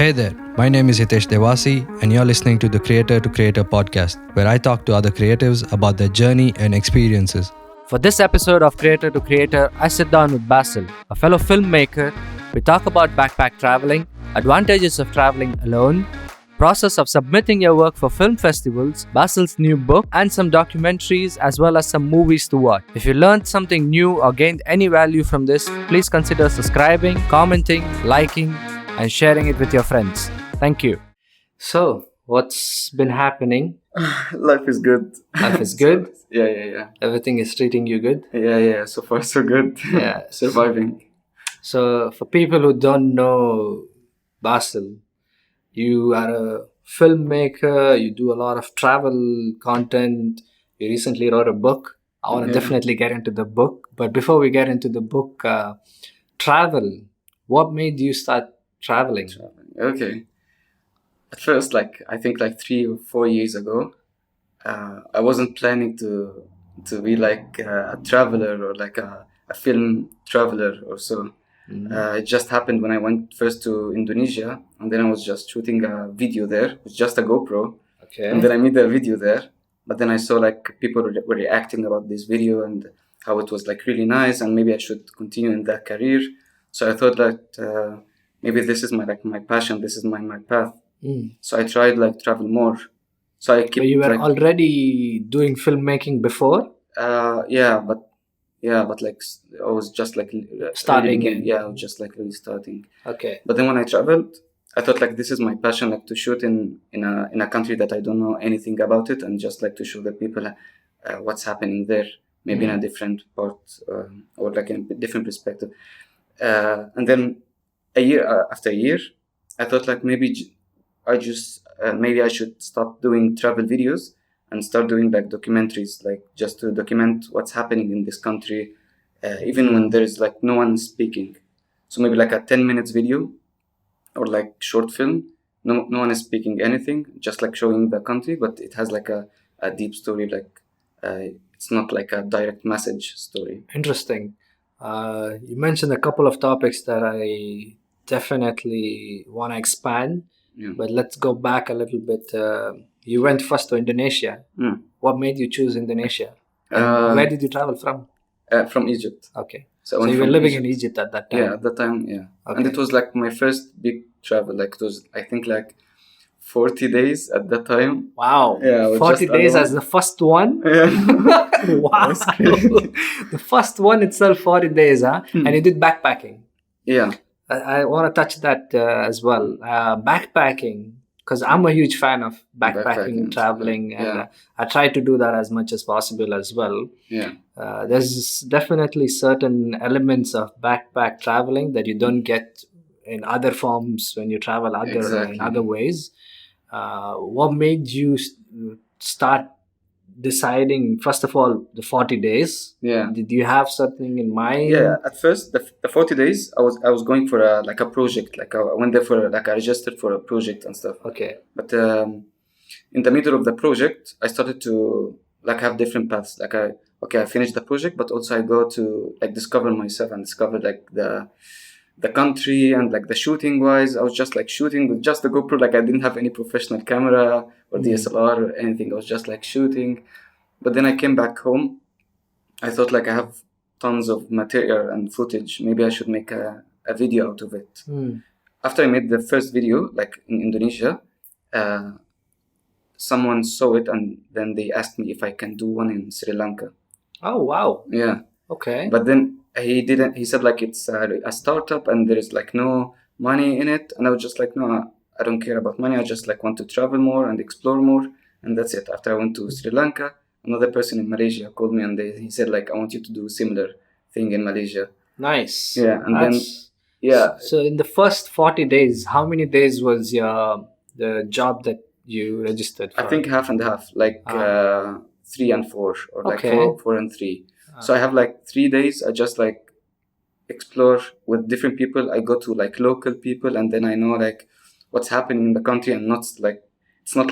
Hey there, my name is Hitesh Devasi, and you're listening to the Creator to Creator podcast, where I talk to other creatives about their journey and experiences. For this episode of Creator to Creator, I sit down with Basel, a fellow filmmaker. We talk about backpack traveling, advantages of traveling alone, process of submitting your work for film festivals, Basel's new book, and some documentaries as well as some movies to watch. If you learned something new or gained any value from this, please consider subscribing, commenting, liking, and sharing it with your friends. Thank you. So, what's been happening? Life is good. Life is good? Yeah. Everything is treating you good? Yeah. So far, so good. Yeah. Surviving. So, for people who don't know Basel, you are a filmmaker, you do a lot of travel content, you recently wrote a book. I want to definitely get into the book. But before we get into the book, travel, what made you start traveling? Okay. At first, I think 3 or 4 years ago, I wasn't planning to be like a traveler or like a film traveler or so. It just happened when I went first to Indonesia, and then I was just shooting a video there with just a GoPro. Okay. And then I made a video there, but then I saw like people were reacting about this video and how it was like really nice, and maybe I should continue in that career. So I thought that maybe this is my passion, this is my path. So I tried travel more. So I keep. But you were already doing filmmaking before? But I was just Starting really I was just really starting. Okay. But then when I traveled, I thought this is my passion, to shoot in a country that I don't know anything about it, and just to show the people what's happening there, maybe in a different part or in a different perspective. And then after a year, I thought maybe I should stop doing travel videos and start doing documentaries, just to document what's happening in this country, even when there is no one speaking. So maybe a 10 minutes video or short film, no one is speaking anything, just showing the country, but it has a deep story, it's not a direct message story. Interesting. You mentioned a couple of topics that I definitely want to expand, but let's go back a little bit. You went first to Indonesia. What made you choose Indonesia? And where did you travel from? From Egypt. Okay. So you were living in Egypt at that time? Yeah, at that time, yeah. Okay. And it was my first big travel. It was, I think, 40 days at that time. Wow. Yeah, 40 days as the first one? Yeah. Wow. The first one itself, 40 days, huh? And you did backpacking. Yeah. I want to touch that as well. Backpacking, because I'm a huge fan of backpacking traveling, and I try to do that as much as possible as well. Yeah. There's definitely certain elements of backpack traveling that you don't get in other forms when you travel in other ways. What made you start deciding, first of all, the 40 days? Yeah. Did you have something in mind? Yeah, at first, the 40 days, I was going for a project. I went there for I registered for a project and stuff. Okay. But in the middle of the project, I started to have different paths. I finished the project, but also I go to discover myself and discover the country and the shooting wise. I was just shooting with just the GoPro. I didn't have any professional camera or DSLR or anything. I was just shooting. But then I came back home. I thought I have tons of material and footage. Maybe I should make a video out of it. After I made the first video, in Indonesia, someone saw it, and then they asked me if I can do one in Sri Lanka. Oh, wow. Yeah. Okay. But then he didn't. He said it's a startup and there is no money in it. And I was just no, I don't care about money. I just want to travel more and explore more, and that's it. After I went to Sri Lanka, another person in Malaysia called me, and he said I want you to do a similar thing in Malaysia. Nice. Yeah, and then So in the first 40 days, how many days was the job that you registered for? I think half and half, 3 and 4, or Okay. 4 and 3. So I have 3 days. I just explore with different people. I go to local people, and then I know what's happening in the country, and not it's not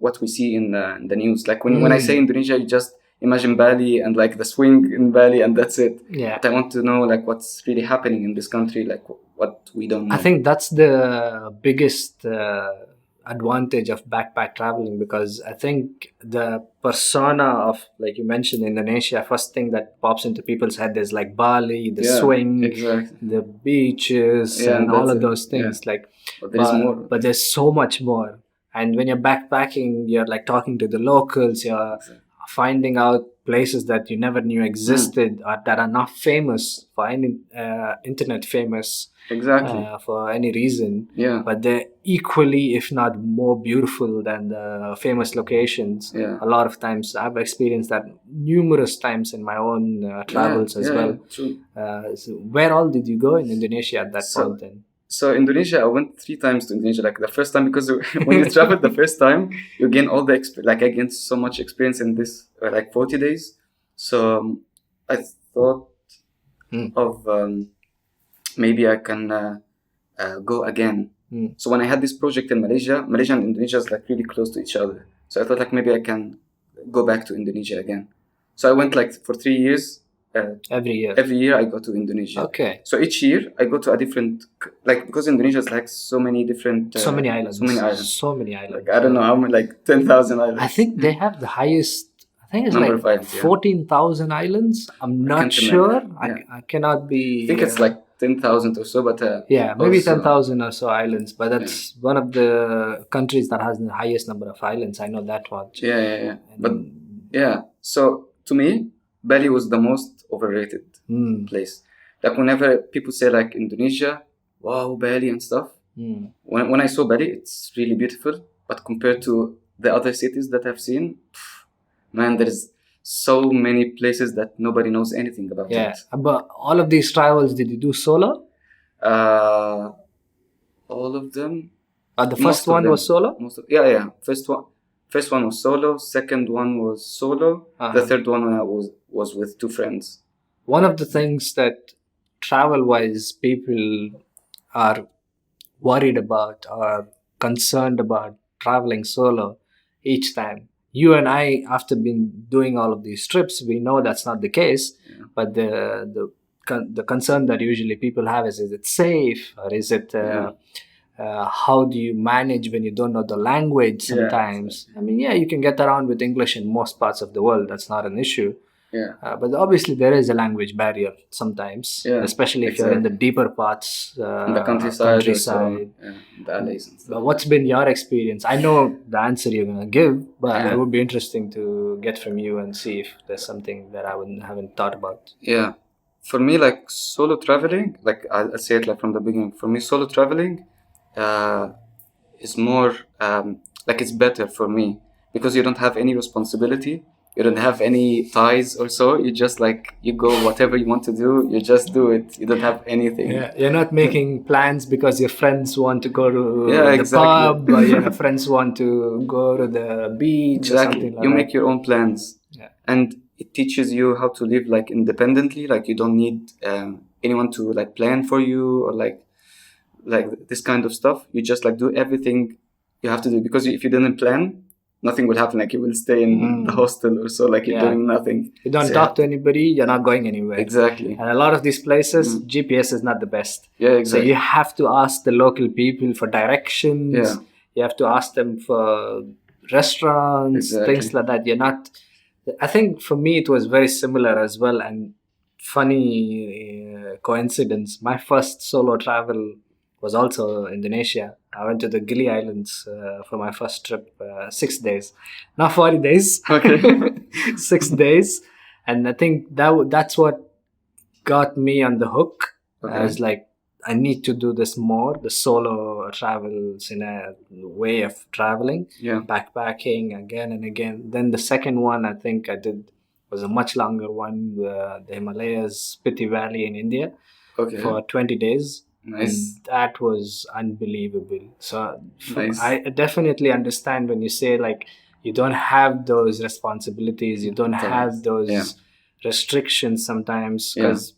what we see in the news. When I say Indonesia, imagine Bali and like the swing in Bali and that's it. Yeah. But I want to know like what's really happening in this country, like what we don't know. I think that's the biggest advantage of backpack traveling, because I think the persona of, like you mentioned, Indonesia, first thing that pops into people's head is like Bali, the swing, exactly. the beaches, Yeah, and all of it. those things. Yeah. Like, But there's more. But there's so much more. And when you're backpacking, you're like talking to the locals. You're Exactly. finding out places that you never knew existed or that are not famous for any internet famous. Exactly. For any reason, Yeah. but they're equally, if not more beautiful than the famous locations. Yeah. A lot of times, I've experienced that numerous times in my own travels as well. Yeah, true. So where all did you go in Indonesia at that point then? So Indonesia, I went 3 times to Indonesia. Like the first time, because when you travel the first time, you gain all the like I gained so much experience in this like 40 days. So I thought of maybe I can go again. So when I had this project in Malaysia and Indonesia is like really close to each other. So I thought like maybe I can go back to Indonesia again. So I went like for 3 years. Every year. Every year I go to Indonesia. Okay. So each year I go to a different, like, because Indonesia is like so many different. So many islands. So many islands. So many islands. Like, I don't know how many, like 10,000 islands. I think they have the highest. I think it's Number like of islands, yeah. 14,000 islands. I'm not can't sure. remember. I cannot be. I think it's like 10,000 or so, but yeah, maybe also- 10,000 or so islands. But that's one of the countries that has the highest number of islands. I know that much. Yeah. But yeah, so to me, Bali was the most overrated place. Like whenever people say like Indonesia, wow, Bali and stuff. When I saw Bali, it's really beautiful. But compared to the other cities that I've seen, man, there's so many places that nobody knows anything about. Yeah, but all of these travels, did you do solo? All of them. The first one was solo? Yeah. First one was solo. Second one was solo. The third one was with 2 friends. One of the things that travel-wise people are worried about or concerned about traveling solo each time. You and I, after been doing all of these trips, we know that's not the case. Yeah. But the concern that usually people have is it safe, or is it how do you manage when you don't know the language sometimes? Yeah, exactly. I mean, yeah, you can get around with English in most parts of the world. That's not an issue. Yeah. But obviously there is a language barrier sometimes, especially if you're in the deeper parts, in the countryside. The alleys and stuff. But what's been your experience? I know the answer you're going to give, but it would be interesting to get from you and see if there's something that I haven't thought about. Yeah. For me, like solo traveling, like I'll say it like from the beginning. For me, solo traveling is more like it's better for me because you don't have any responsibility. You don't have any ties or so. You just like, you go whatever you want to do. You just do it. You don't have anything. Yeah, you're not making plans because your friends want to go to the exactly. pub or your friends want to go to the beach or something like you that. make your own plans. Yeah. And it teaches you how to live like independently. Like you don't need anyone to like plan for you or like this kind of stuff. You just like do everything you have to do, because if you didn't plan, nothing will happen. Like you will stay in the hostel or so, like you're doing nothing. You don't talk to anybody, you're not going anywhere. Exactly. And a lot of these places, GPS is not the best. Yeah, exactly. So you have to ask the local people for directions. Yeah. You have to ask them for restaurants, things like that. I think for me it was very similar as well. And funny coincidence, my first solo travel was also Indonesia. I went to the Gili Islands for my first trip, 6 days, not 40 days. Okay. 6 days, and I think that's what got me on the hook. Okay. I was like, I need to do this more. The solo travels in a way of traveling, backpacking again and again. Then the second one I think I did was a much longer one, the Himalayas, Spiti Valley in India, for 20 days. Nice. And that was unbelievable. So nice. I definitely understand when you say like you don't have those responsibilities, you don't have those restrictions sometimes, because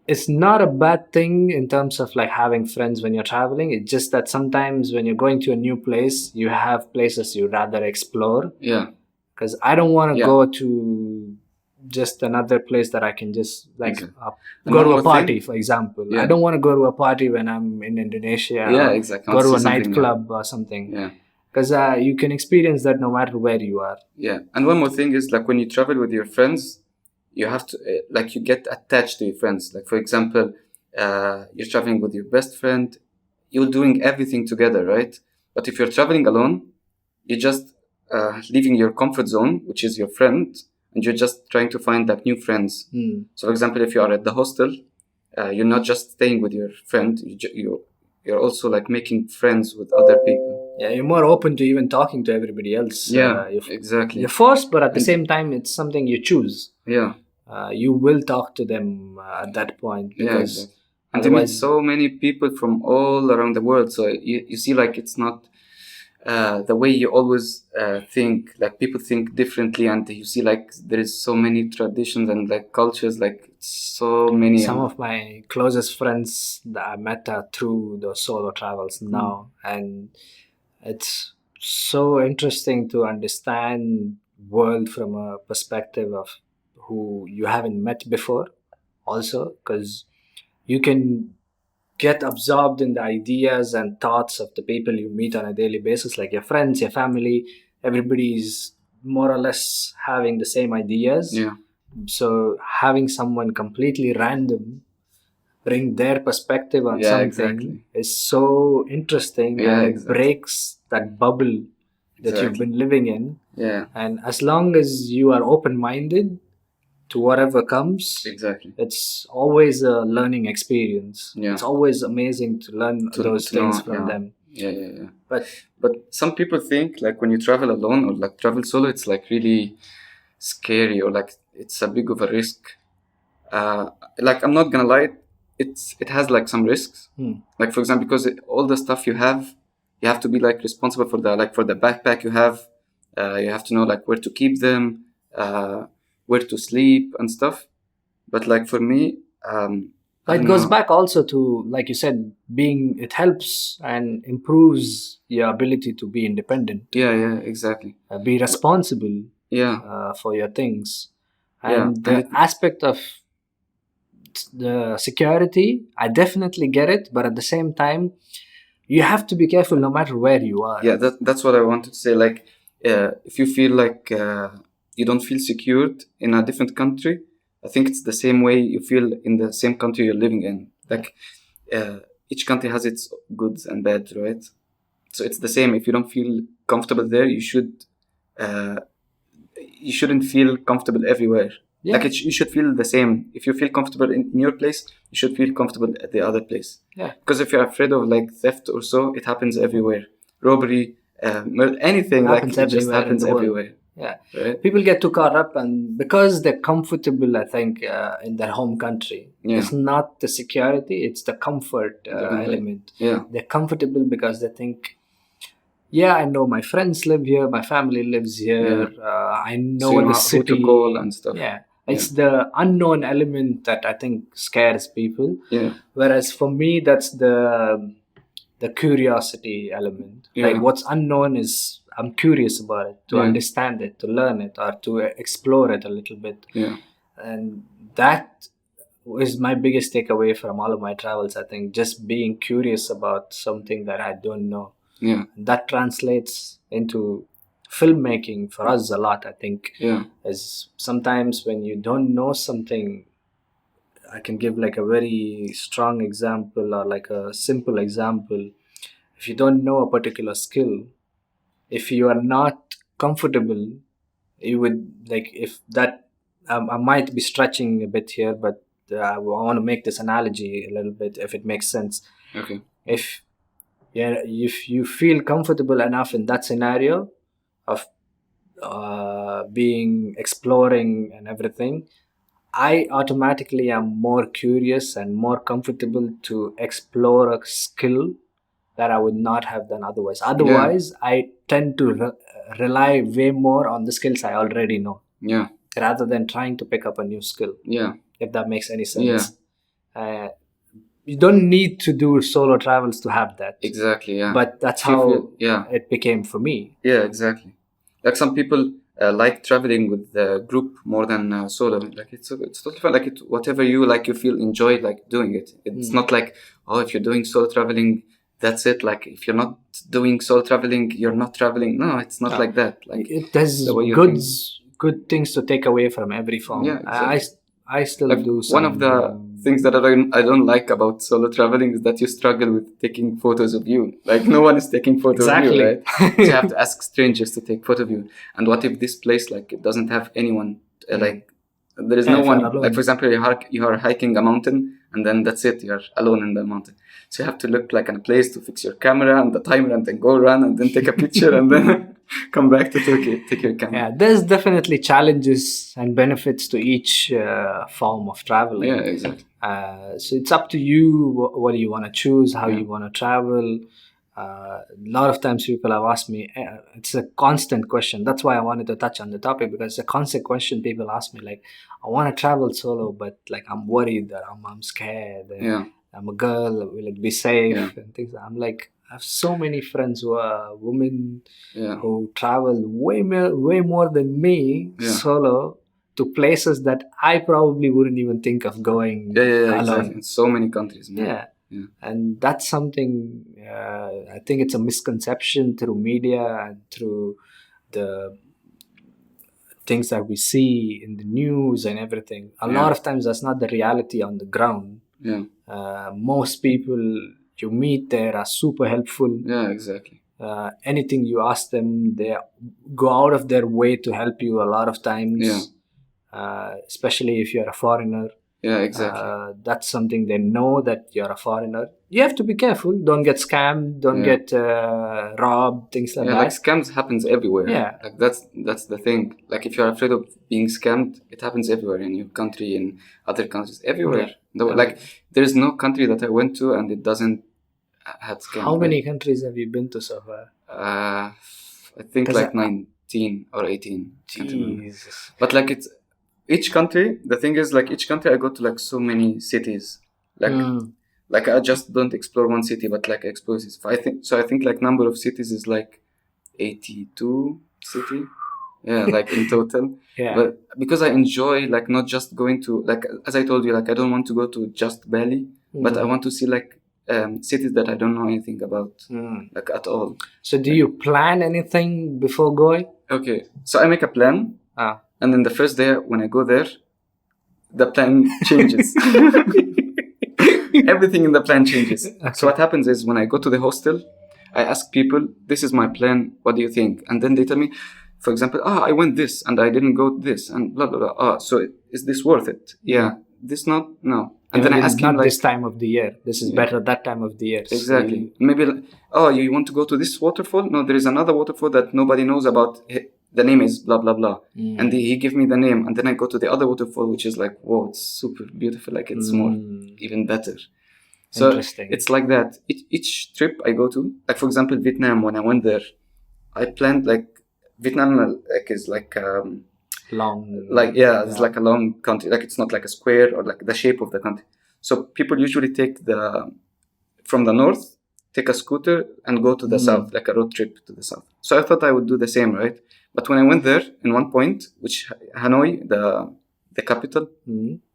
it's not a bad thing in terms of like having friends when you're traveling. It's just that sometimes when you're going to a new place, you have places you'd rather explore. Yeah. because I don't want to Yeah. go to just another place that I can just like Okay. go And one to a more party, thing- for example. Yeah. I don't want to go to a party when I'm in Indonesia. Yeah, or exactly. I Go want to to a see something new. nightclub or something. Yeah. Because you can experience that no matter where you are. Yeah, and one more thing is like when you travel with your friends, you have to like you get attached to your friends. Like for example, you're traveling with your best friend, you're doing everything together, right? But if you're traveling alone, you're just leaving your comfort zone, which is your friend, and you're just trying to find like new friends. So, for example, if you are at the hostel, you're not just staying with your friend, you're also like making friends with other people. Yeah, you're more open to even talking to everybody else. Yeah, exactly. You're forced, but at the And- same time, it's something you choose. Yeah. You will talk to them at that point Yeah, because exactly. And you meet otherwise, so many people from all around the world. So you see, like, it's not the way you always think. Like, people think differently, and you see, like, there is so many traditions and, like, cultures, like, so many. some of my closest friends that I met through the solo travels now, and it's so interesting to understand world from a perspective of who you haven't met before. Also, because you can get absorbed in the ideas and thoughts of the people you meet on a daily basis, like your friends, your family. Everybody's more or less having the same ideas. Yeah. So having someone completely random bring their perspective on Yeah, something exactly. is so interesting, Yeah, and it exactly. breaks that bubble that you've Exactly. been living in. Yeah, And as long as you are open-minded to whatever comes, exactly. it's always a learning experience. Yeah. It's always amazing to learn those To things know, from them. Yeah. But But some people think like when you travel alone or like travel solo, it's like really scary or like it's a big of a risk. Like I'm not gonna lie, it has like some risks. Like for example, because all the stuff you have to be like responsible for the backpack you have. You have to know like where to keep them, where to sleep and stuff. But like for me, I it don't goes know. back also to, like you said, it helps and improves your ability to be independent, Yeah, exactly. be responsible Yeah, for your things. yeah, And the aspect of the security, I definitely get it, but at the same time, you have to be careful no matter where you are. yeah. That's what I wanted to say. Like, if you feel like you don't feel secured in a different country, I think it's the same way you feel in the same country you're living in. Like, each country has its goods and bads, right? So it's the same. If you don't feel comfortable there, uh, you shouldn't feel comfortable everywhere. Yeah. Like you should feel the same. If you feel comfortable in your place, you should feel comfortable at the other place. Yeah. Because if you're afraid of like theft or so, it happens everywhere. Robbery, anything Happens like it just everywhere in happens the world. everywhere. Yeah. Right? People get too caught up, and because they're comfortable, I think, in their home country, Yeah. it's not the security, it's the comfort element. Yeah. They're comfortable because they think, yeah, I know my friends live here, my family lives here, I know So you know the who city. to call and stuff. Yeah. It's the unknown element that I think scares people. Yeah. Whereas for me, that's the curiosity element. Yeah. Like what's unknown is I'm curious about it, to Yeah. understand it, to learn it, or to explore it a little bit. Yeah. And that is my biggest takeaway from all of my travels. I think just being curious about something that I don't know. Yeah. That translates into filmmaking for us a lot, I think. Yeah. Is sometimes when you don't know something, I can give like a very strong example or like a simple example. If you don't know a particular skill, if you are not comfortable, you would like, if that, I might be stretching a bit here, but I want to make this analogy a little bit if it makes sense. Okay. If you feel comfortable enough in that scenario of being exploring and everything, I automatically am more curious and more comfortable to explore a skill that I would not have done otherwise. Otherwise, I tend to rely way more on the skills I already know. Yeah. Rather than trying to pick up a new skill. Yeah. If that makes any sense. Yeah. You don't need to do solo travels to have that. Exactly. Yeah. But that's how Yeah. it became for me. Yeah, exactly. Like some people like traveling with the group more than solo. Like it's totally fun. Like whatever you like, you feel enjoy like doing it. It's not like, oh, if you're doing solo traveling, that's it. Like if you're not doing solo traveling, you're not traveling. No, it's not like that. Like There's the way you good think. good things to take away from every form. Yeah, exactly. I still Like do some. one of the things that I don't like about solo traveling is that you struggle with taking photos of you. Like no one is taking photos Exactly. of you, right? So you have to ask strangers to take photo of you. And what if this place like it doesn't have anyone? Like there is Yeah, no if you're one. alone. Like for example, you are hiking a mountain and then that's it. You're alone in the mountain. So you have to look like in a place to fix your camera and the timer and then go run and then take a picture and then come back to take your camera. Yeah, there's definitely challenges and benefits to each form of traveling. Yeah, exactly. So it's up to you what do you want to choose, how you want to travel. A lot of times people have asked me, it's a constant question. That's why I wanted to touch on the topic, because it's a constant question people ask me, like, I want to travel solo, but like I'm worried that I'm scared. Yeah. I'm a girl, will it be safe? Yeah. And things. I'm like, I have so many friends who are women Yeah. who travel way more than me solo to places that I probably wouldn't even think of going alone. Exactly. In so many countries. Man. Yeah. And that's something I think it's a misconception through media and through the things that we see in the news and everything. A lot of times that's not the reality on the ground. Yeah. Most people you meet there are super helpful. Yeah, exactly. Anything you ask them, they go out of their way to help you a lot of times. Yeah. Especially if you're a foreigner. Yeah, exactly. That's something they know that you're a foreigner. You have to be careful. Don't get scammed. Don't get robbed. Things like that. Like scams happens everywhere. Yeah. Like that's the thing. Like if you're afraid of being scammed, it happens everywhere in your country, in other countries, everywhere. Like there is no country that I went to and it doesn't had scams. How many countries have you been to so far? I think like 19 or 18. Jesus. But like it's each country, the thing is like each country I go to like so many cities. Like I just don't explore one city, but like I explore cities. I think like number of cities is like 82 city. Yeah, like in total. But because I enjoy like not just going to like as I told you, like I don't want to go to just Bali, but I want to see like cities that I don't know anything about, like at all. So do you plan anything before going? Okay, so I make a plan. And then the first day when I go there, the plan changes. Everything in the plan changes. Okay. So what happens is when I go to the hostel, I ask people, this is my plan, what do you think? And then they tell me, for example, I went this and I didn't go this and blah, blah, blah. So is this worth it? Yeah. This not? No. And then I ask him, not this time of the year. This is better that time of the year. Exactly. So maybe, you want to go to this waterfall? No, there is another waterfall that nobody knows about. The name is blah, blah, blah. And he gave me the name. And then I go to the other waterfall, which is like, whoa, it's super beautiful. Like it's more, even better. So it's like that. Each trip I go to, like for example, Vietnam, when I went there, I planned like, Vietnam like is like, long. Like, it's like a long country. Like it's not like a square or like the shape of the country. So people usually take from the north, take a scooter and go to the south, like a road trip to the south. So I thought I would do the same, right? But when I went there, in one point, which Hanoi, the capital, when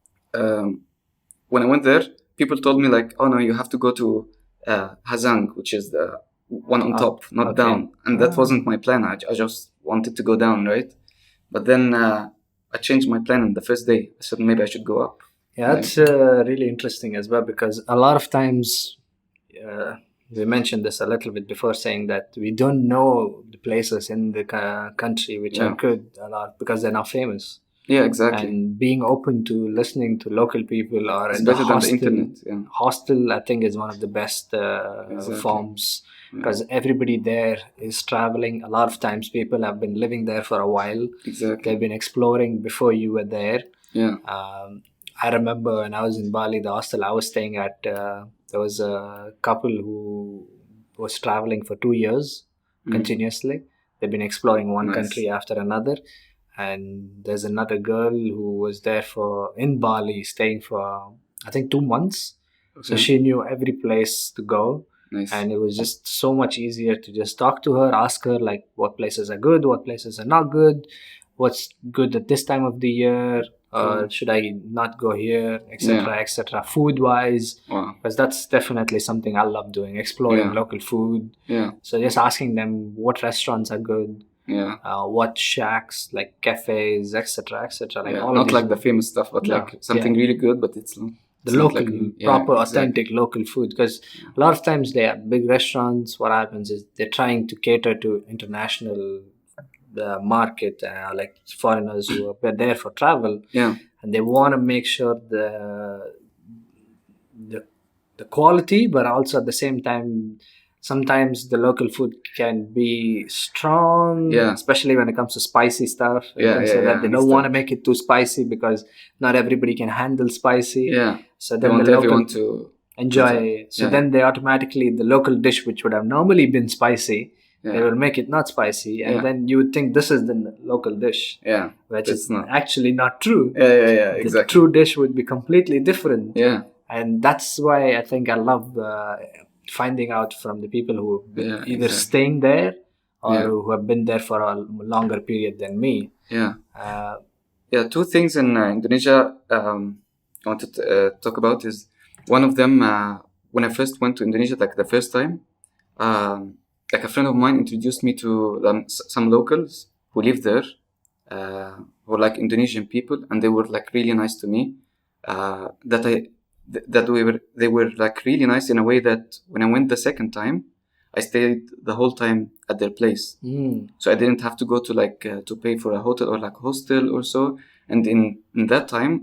I went there, people told me like, oh no, you have to go to Ha Giang, which is the one on top, not down. And that wasn't my plan. I just wanted to go down, right? But then I changed my plan on the first day. I said maybe I should go up. Yeah, that's really interesting as well, because a lot of times, we mentioned this a little bit before, saying that we don't know the places in the country which are good a lot because they're not famous. Yeah, exactly. And being open to listening to local people or it's in better the hostel, than the internet. Hostel, I think, is one of the best forms, because everybody there is traveling. A lot of times people have been living there for a while. Exactly. They've been exploring before you were there. Yeah. I remember when I was in Bali, the hostel I was staying at, there was a couple who was traveling for 2 years continuously. They've been exploring one country after another. And there's another girl who was there in Bali, staying for, I think, 2 months. Okay. So she knew every place to go. Nice. And it was just so much easier to just talk to her, ask her like what places are good, what places are not good, what's good at this time of the year, or should I not go here, etc., etc. Food wise, Wow. because that's definitely something I love doing, exploring local food. Yeah. So just asking them what restaurants are good, Yeah. what shacks, like cafes, etc., etc. Like Yeah. all Not of these, like the famous stuff, but No, like something really good, but it's not. the It's not local, like proper, exactly. authentic local food. Because a lot of times they are big restaurants. What happens is they're trying to cater to international the market, like foreigners who are there for travel, Yeah. and they want to make sure the the quality, but also at the same time, sometimes the local food can be strong, Yeah. especially when it comes to spicy stuff and Yeah, things yeah, like yeah, that. They don't want to make it too spicy because not everybody can handle spicy. Yeah. So They then want the local everyone to enjoy. So Yeah. then they automatically, the local dish which would have normally been spicy, they Yeah. will make it not spicy, and Yeah. then you would think this is the local dish, Yeah. which It's is not. actually not true. Yeah, yeah, yeah, The exactly. true dish would be completely different. Yeah. And that's why I think I love finding out from the people who Yeah, either exactly. staying there or Yeah. who have been there for a longer period than me. Yeah. Uh, Yeah, two things in Indonesia I wanted to talk about is one of them when I first went to Indonesia, like the first time, like a friend of mine introduced me to some locals who live there, who were like Indonesian people, and they were like really nice to me. They were like really nice in a way that when I went the second time, I stayed the whole time at their place. So I didn't have to go to like to pay for a hotel or like hostel or so. And in that time,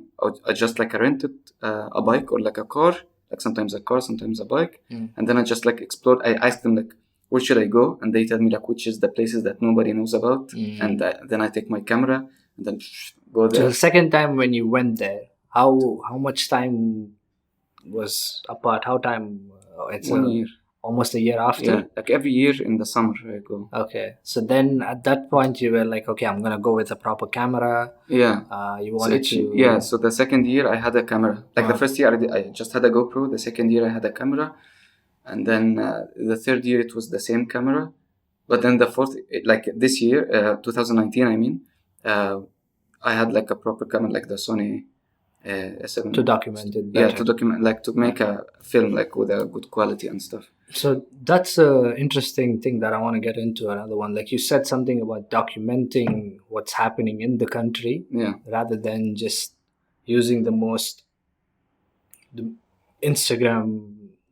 I just like I rented a bike or like a car, like sometimes a car, sometimes a bike. And then I just like explored. I asked them like, where should I go? And they tell me like which is the places that nobody knows about. And then I take my camera and then go so there. the second time when you went there, how much time was apart? How time? It's 1 year. Almost a year after. Yeah, like every year in the summer I go. Okay, so then at that point you were like, okay, I'm gonna go with a proper camera. Yeah. You wanted to. Yeah. So the second year I had a camera. Like the Wow. first year I just had a GoPro. The second year I had a camera, and then the third year it was the same camera. But then the fourth, like this year, 2019, I mean, I had like a proper camera, like the Sony S7. To document it Yeah, better. to document, like to make a film like with a good quality and stuff. So that's a interesting thing that I want to get into. Another one, like you said something about documenting what's happening in the country, Yeah. rather than just using the Instagram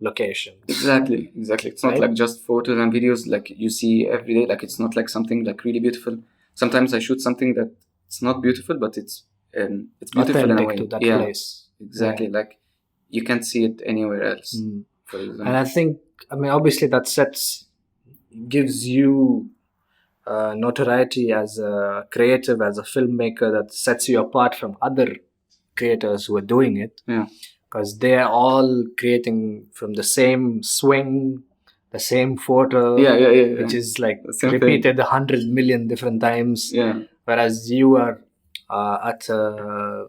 location. Exactly. It's not Right? like just photos and videos like you see every day. Like it's not like something like really beautiful. Sometimes I shoot something that it's not beautiful, but it's beautiful in a Authentic way. to that Yeah, place. exactly. Yeah. Like you can't see it anywhere else. For example. And I think, I mean, obviously that gives you notoriety as a creative, as a filmmaker, that sets you apart from other creators who are doing it. Yeah. Because they are all creating from the same swing, the same photo, which is like repeated 100 million different times. Yeah. Whereas you are at a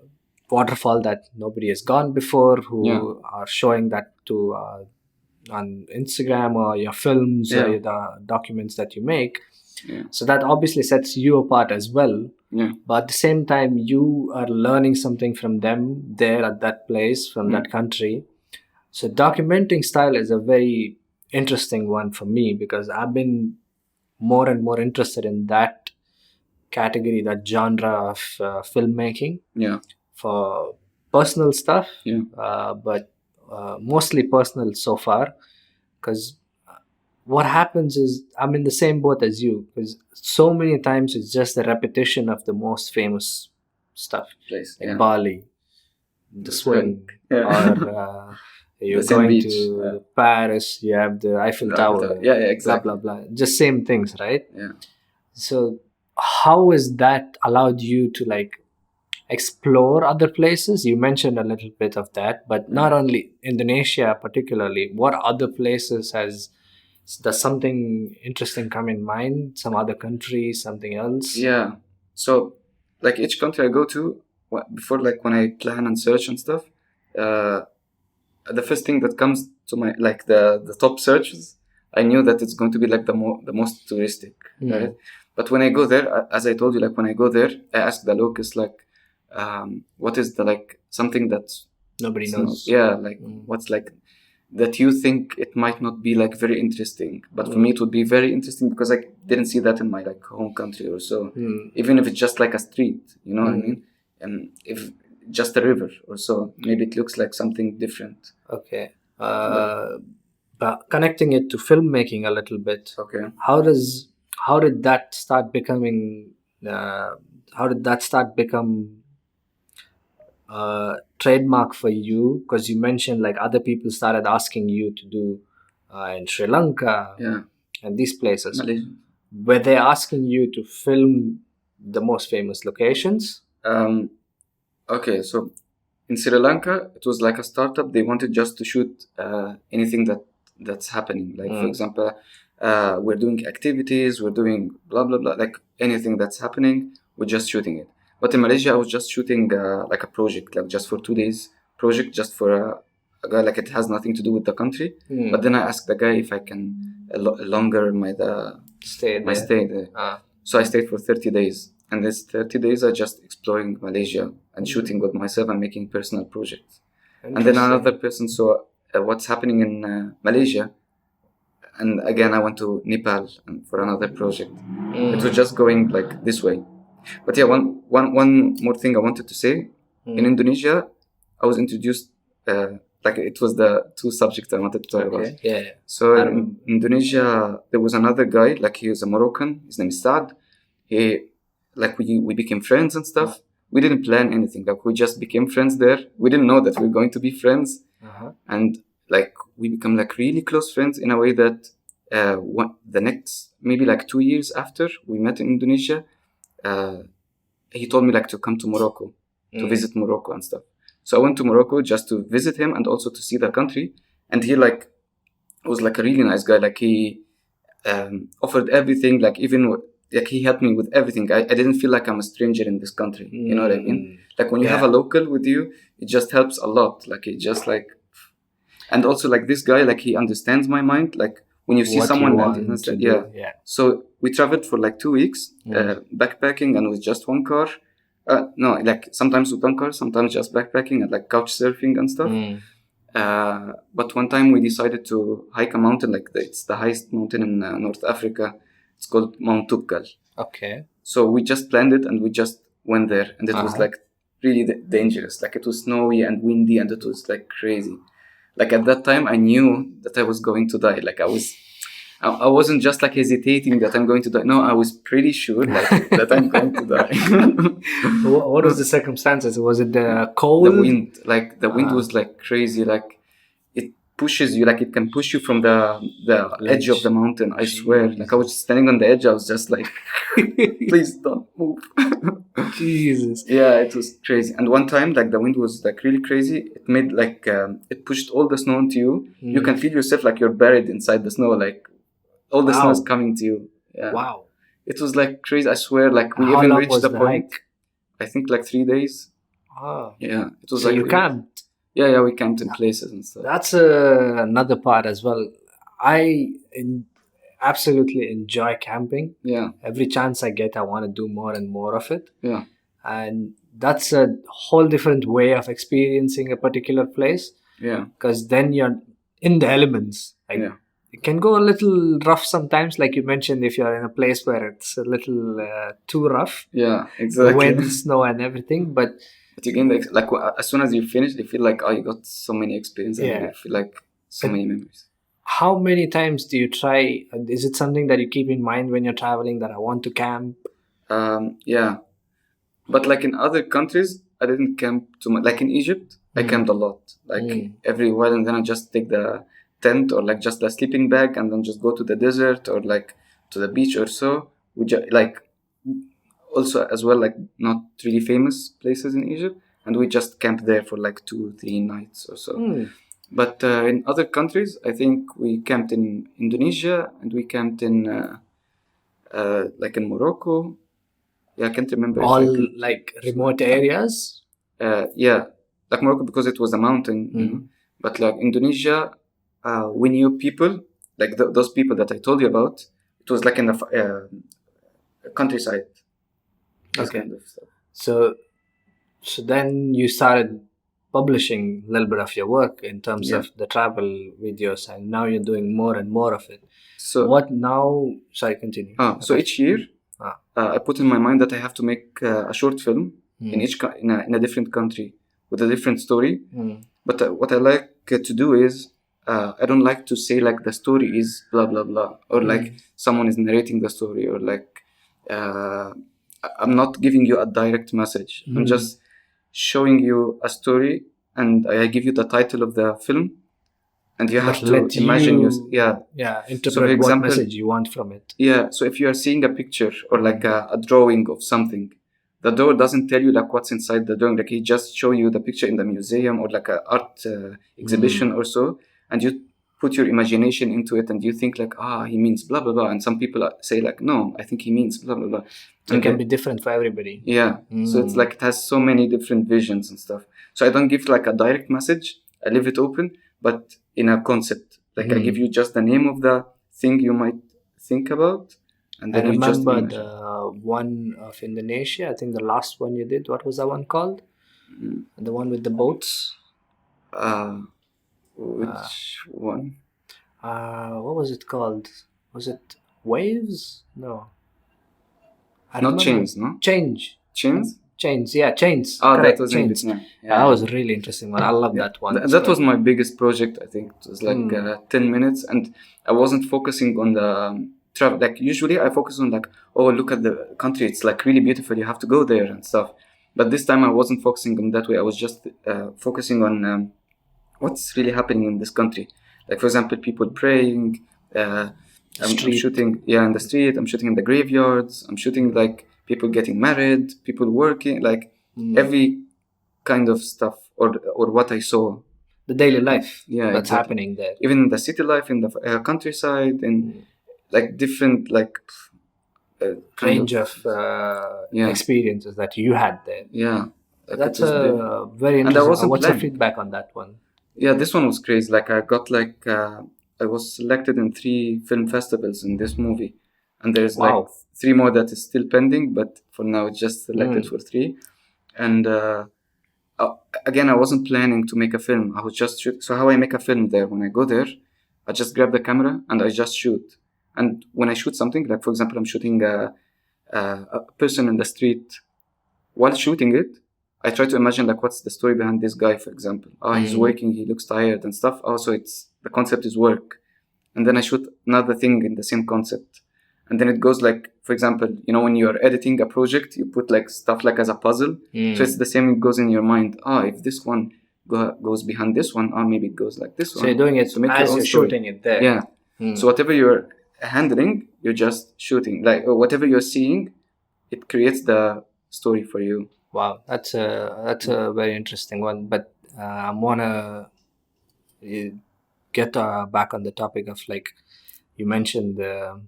waterfall that nobody has gone before, who are showing that to on Instagram or your films or the documents that you make. Yeah. So that obviously sets you apart as well. Yeah. But at the same time, you are learning something from them there at that place, from that country. So documenting style is a very interesting one for me, because I've been more and more interested in that category, that genre of filmmaking. Yeah. For personal stuff. Yeah. But mostly personal so far, because what happens is I'm in the same boat as you, because so many times it's just the repetition of the most famous stuff, like Bali, the swing, or you're going to Paris, you have the Eiffel Tower, exactly. blah blah blah, just same things, right? Yeah. So how has that allowed you to like explore other places? You mentioned a little bit of that, but not only Indonesia particularly. What other places does something interesting come in mind? Some other country, something else? Yeah. So like each country I go to, before like when I plan and search and stuff, the first thing that comes to my like the top searches I knew that it's going to be like the most touristic, right? But when I go there, as I told you, like when I go there, I ask the locals like, what is the like something that's Nobody it's knows. yeah, like what's like that you think it might not be like very interesting, but for me it would be very interesting because I didn't see that in my like home country or so. Even if it's just like a street, you know what I mean? And if just a river or so, maybe it looks like something different. Okay. But connecting it to filmmaking a little bit. Okay. How did that start becoming? How did that start become trademark for you? Because you mentioned like other people started asking you to do in Sri Lanka and these places. Malaysia. Were they asking you to film the most famous locations? Okay, so in Sri Lanka, it was like a startup. They wanted just to shoot anything that's happening. Like, for example, we're doing activities, we're doing blah, blah, blah. Like, anything that's happening, we're just shooting it. But in Malaysia, I was just shooting like a project, like just for 2 days project, just for a guy, like it has nothing to do with the country. But then I asked the guy if I can longer my stay there. So I stayed for 30 days. And this 30 days are just exploring Malaysia and shooting with myself and making personal projects. And then another person saw what's happening in Malaysia. And again, I went to Nepal for another project. It was just going like this way. But yeah, one more thing I wanted to say. In Indonesia, I was introduced, like it was the 2 subjects I wanted to talk about. Yeah. So in Indonesia, there was another guy, like he was a Moroccan. His name is Saad. We became friends and stuff. We didn't plan anything. Like we just became friends there. We didn't know that we were going to be friends. And like we become like really close friends in a way that the next maybe like 2 years after we met in Indonesia, he told me like to come to Morocco to visit Morocco and stuff. So I went to Morocco just to visit him and also to see the country. And he like was like a really nice guy. Like he offered everything. Like even like he helped me with everything. I didn't feel like I'm a stranger in this country. You know what I mean? Like when you have a local with you, it just helps a lot. Like it just like, and also like this guy, like he understands my mind. Like when you see someone, So we traveled for like 2 weeks, backpacking and with just one car. No, like sometimes with one car, sometimes just backpacking and like couch surfing and stuff. But one time we decided to hike a mountain, like it's the highest mountain in North Africa. It's called Mount Tubkal. Okay. So we just planned it and we just went there, and it was like really dangerous. Like it was snowy and windy and it was like crazy. Like at that time I knew that I was going to die. Like I wasn't just like hesitating that I'm going to die. No, I was pretty sure like that I'm going to die. What was the circumstances? Was it the cold? The wind. Like the wind was like crazy. Like it pushes you. Like it can push you from the edge of the mountain. I swear. Like I was standing on the edge. I was just like, please don't move. Jesus. Yeah, it was crazy. And one time, like the wind was like really crazy. It made like it pushed all the snow into you. You can feel yourself like you're buried inside the snow. Like all the snow is coming to you. Yeah. Wow. It was like crazy. I swear. Like we How even long reached was the the point. hike? I think like 3 days. Ah. Yeah. It was So like you camped. Yeah, we camped in places and stuff. That's another part as well. I absolutely enjoy camping. Yeah. Every chance I get, I want to do more and more of it. Yeah. And that's a whole different way of experiencing a particular place. Yeah. Because then you're in the elements. Like, it can go a little rough sometimes, like you mentioned, if you're in a place where it's a little too rough. Yeah, exactly. Wind, snow, and everything. But you gain like as soon as you finish, you feel like you got so many experiences. Yeah. You feel like so many memories. How many times do you try? Is it something that you keep in mind when you're traveling that I want to camp? Yeah, but like in other countries, I didn't camp too much. Like in Egypt, I camped a lot. Like every while, and then I just take the tent or like just the sleeping bag, and then just go to the desert or like to the beach or so. We like also as well like not really famous places in Egypt, and we just camp there for like 2-3 nights or so. But in other countries, I think we camped in Indonesia and we camped in like in Morocco. Yeah, I can't remember. All like remote areas? Yeah, like Morocco because it was a mountain. But like Indonesia, we knew people like those people that I told you about, it was like in the countryside. This Okay. kind of stuff. So then you started publishing a little bit of your work in terms Yeah. of the travel videos, and now you're doing more and more of it. So What now? Sorry, continue. so each year, I put in my mind that I have to make a short film in each in a different country with a different story. But what I like to do is I don't like to say like the story is blah blah blah, or like someone is narrating the story, or like I'm not giving you a direct message. I'm just showing you a story, and I give you the title of the film, and you have to imagine interpret So, for example, what message you want from it. Yeah, so if you are seeing a picture or like a drawing of something, the door doesn't tell you like what's inside the drawing. Like he just show you the picture in the museum or like a art exhibition or so, and you put your imagination into it, and you think like, he means blah blah blah, and some people say like, no, I think he means blah blah blah. So it can be different for everybody. Yeah, so it's like it has so many different visions and stuff. So I don't give like a direct message. I leave it open, but in a concept. Like I give you just the name of the thing you might think about, and then I you just remember imagine. the one of Indonesia. I think the last one you did. What was that one called? The one with the boats. Which one? What was it called? Was it Waves? No. I Not remember. chains, no? Chains. Yeah, Chains. Oh, Correct. that was Chains. in Vietnam. That was a really interesting one. I love that one. That was my biggest project, I think. It was like 10 minutes, and I wasn't focusing on the travel. Like usually I focus on like, oh, look at the country. It's like really beautiful. You have to go there and stuff. But this time I wasn't focusing on that way. I was just focusing on what's really happening in this country. Like, for example, people praying. I'm shooting, in the street. I'm shooting in the graveyards. I'm shooting like people getting married, people working, like every kind of stuff, or what I saw. The daily life that's happening there. Even the city life, in the countryside, and like different like range of experiences that you had there. Yeah. That's a very interesting. What's the feedback on that one? Yeah, this one was crazy. Like I got like I was selected in 3 film festivals in this movie, and there's like 3 more that is still pending, but for now it's just selected for 3. And again, I wasn't planning to make a film. I was just shoot. So how I make a film there? When I go there, I just grab the camera and I just shoot. And when I shoot something, like for example, I'm shooting a person in the street. While shooting it, I try to imagine like what's the story behind this guy, for example. He's working, he looks tired and stuff. Also, the concept is work. And then I shoot another thing in the same concept. And then it goes like, for example, when you're editing a project, you put like stuff like as a puzzle. So it's the same, it goes in your mind. If this one goes behind this one, maybe it goes like this one. So you're doing it as you're shooting it there. Yeah. So whatever you're handling, you're just shooting. Like whatever you're seeing, it creates the story for you. Wow, that's a very interesting one. But I wanna get back on the topic of like you mentioned the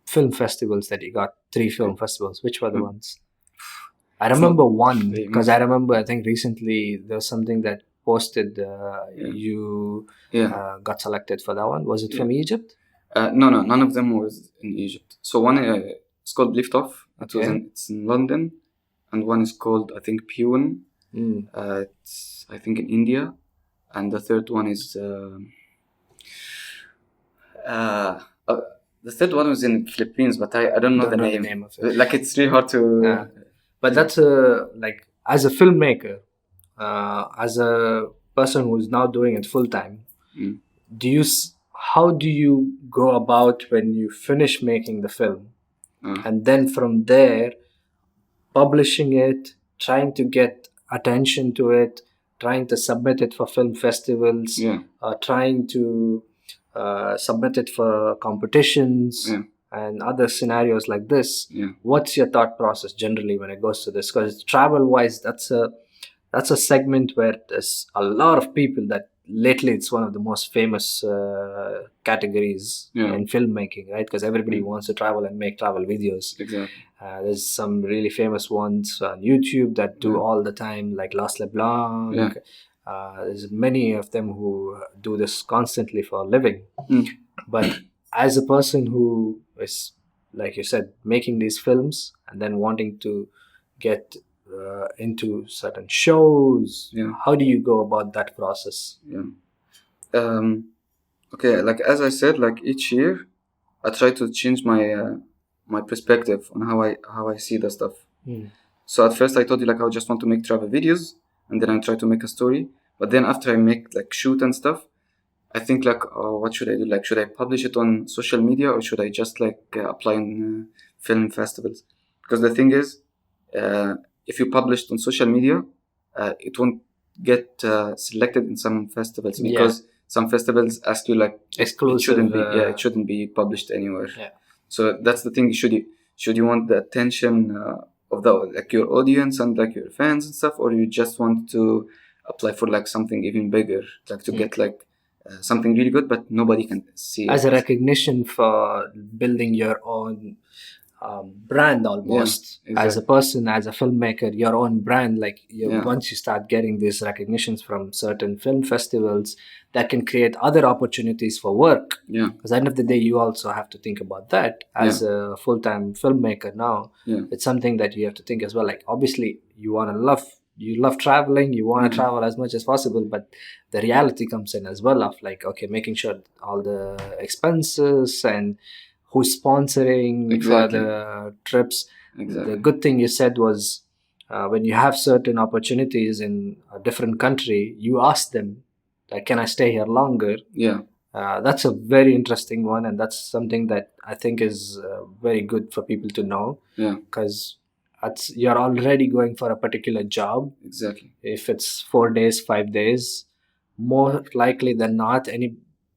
film festivals that you got. 3 film festivals. Which were the ones? I remember one because I remember I think recently there was something that posted you got selected for that one. Was it from Egypt? No, none of them was in Egypt. So one it's called Lift Off. It's in London. And one is called, I think, Pune. It's, I think, in India. And the third one is... the third one was in Philippines, but I don't know the name of it. Like, it's really hard to... But that's like, as a filmmaker, as a person who's now doing it full-time, how do you go about when you finish making the film? And then from there... publishing it, trying to get attention to it, trying to submit it for film festivals, trying to submit it for competitions and other scenarios like this. What's your thought process generally when it goes to this? Because travel-wise, that's a segment where there's a lot of people that lately it's one of the most famous categories in filmmaking, right? Because everybody wants to travel and make travel videos. Exactly. There's some really famous ones on YouTube that do all the time, like Las LeBlanc, There's many of them who do this constantly for a living. But as a person who is, like you said, making these films and then wanting to get into certain shows, Yeah. how do you go about that process? Yeah. Okay, like as I said, like each year, I try to change my perspective on how I see the stuff. So at first I told you like I just want to make travel videos, and then I try to make a story. But then after I make like shoot and stuff, I think like, oh, what should I do? Like, should I publish it on social media or should I just like apply in film festivals? Because the thing is, if you publish it on social media, it won't get selected in some festivals because some festivals ask you like Exclusive. It shouldn't be published anywhere. Yeah. So that's the thing. Should you want the attention of the like your audience and like your fans and stuff, or you just want to apply for like something even bigger, like to get like something really good, but nobody can see As it. a recognition for building your own brand almost. Yeah, exactly. As a person, as a filmmaker, your own brand, like Yeah. once you start getting these recognitions from certain film festivals, that can create other opportunities for work. Yeah. Because at the end of the day, you also have to think about that as a full-time filmmaker now. Yeah. It's something that you have to think as well. Like obviously you love traveling, you want to travel as much as possible, but the reality comes in as well of like, okay, making sure all the expenses and who's sponsoring Exactly. for the trips. Exactly. The good thing you said was when you have certain opportunities in a different country, you ask them, like, can I stay here longer? Yeah. That's a very interesting one, and that's something that I think is very good for people to know. Yeah. Because you're already going for a particular job. Exactly. If it's 4 days, 5 days, more likely than not,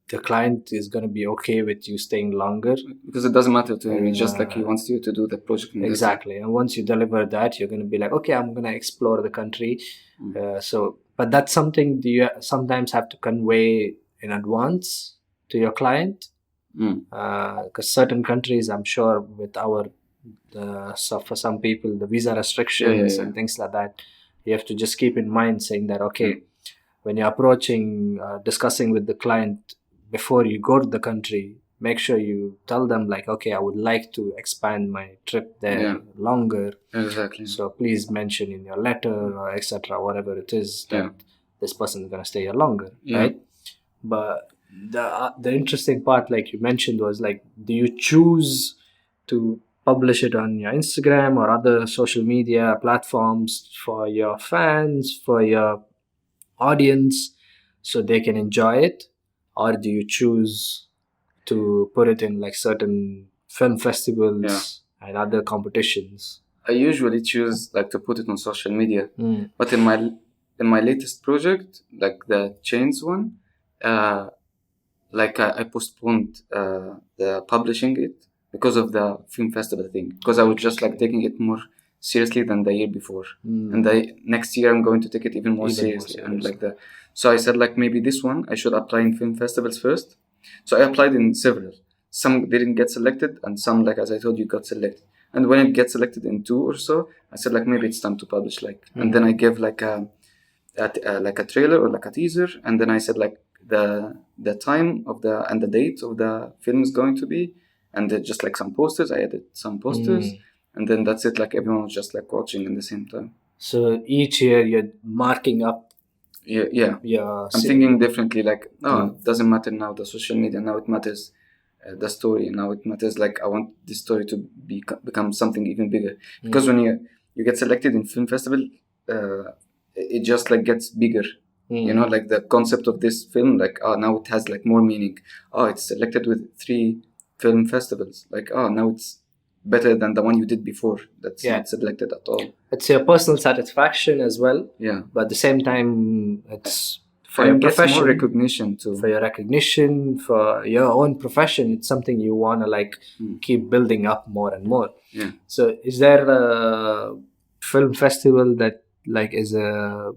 the client is going to be okay with you staying longer. Because it doesn't matter to him. It's just like he wants you to do the project. Exactly. And once you deliver that, you're going to be like, okay, I'm going to explore the country. But that's something you sometimes have to convey in advance to your client. Because certain countries, I'm sure, with so for some people, the visa restrictions and things like that, you have to just keep in mind saying that, okay, when you're approaching, discussing with the client before you go to the country, make sure you tell them like, okay, I would like to expand my trip there longer. Exactly. So please mention in your letter or etc., whatever it is, that this person is going to stay here longer, right? But the interesting part, like you mentioned, was like, do you choose to publish it on your Instagram or other social media platforms for your fans, for your audience, so they can enjoy it? Or do you choose to put it in like certain film festivals and other competitions? I usually choose like to put it on social media. But in my latest project, like the chains one, like I postponed the publishing it because of the film festival thing, because I was just like taking it more seriously than the year before, and next year I'm going to take it even more seriously. And like so I said like, maybe this one I should apply in film festivals first. So I applied in several. Some didn't get selected, and some, like as I told you, got selected. And when it gets selected in 2 or so, I said like, maybe it's time to publish. Like, and then I gave like a trailer or like a teaser, and then I said like the time of and the date of the film is going to be, and just like some posters. I added some posters, and then that's it. Like everyone was just like watching in the same time. So each year you're marking up. Yeah. I'm thinking differently. Like, it doesn't matter now the social media. Now it matters the story. Now it matters like, I want this story to become something even bigger. Because when you get selected in film festival, it just like gets bigger. You know, like the concept of this film, like, now it has like more meaning. It's selected with 3 film festivals. Like, now it's better than the one you did before. That's not selected at all. It's your personal satisfaction as well. Yeah. But at the same time, it's for your profession. More recognition too. For your recognition, for your own profession, it's something you want to like keep building up more and more. Yeah. So is there a film festival that like is a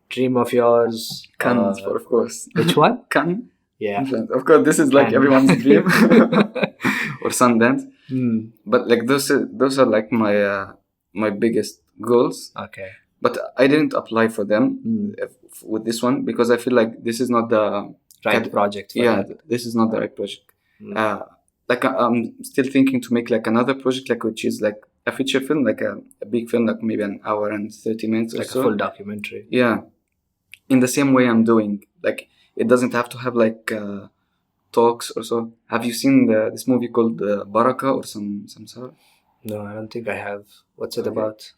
dream of yours? Cannes, of course. Which one? Cannes. Yeah. Of course, this is like everyone's dream. Or Sundance. But like those are like my biggest goals. Okay. But I didn't apply for them with this one because I feel like this is not the Right project. For yeah, that. this is not the right project. Mm. Like I'm still thinking to make like another project, like which is like a feature film, like a big film, like maybe an hour and 30 minutes Like or so. a full documentary. Yeah, in the same way I'm doing. Like it doesn't have to have like talks or so. Have you seen this movie called Baraka or some sort? No, I don't think I have. What's it Okay. about?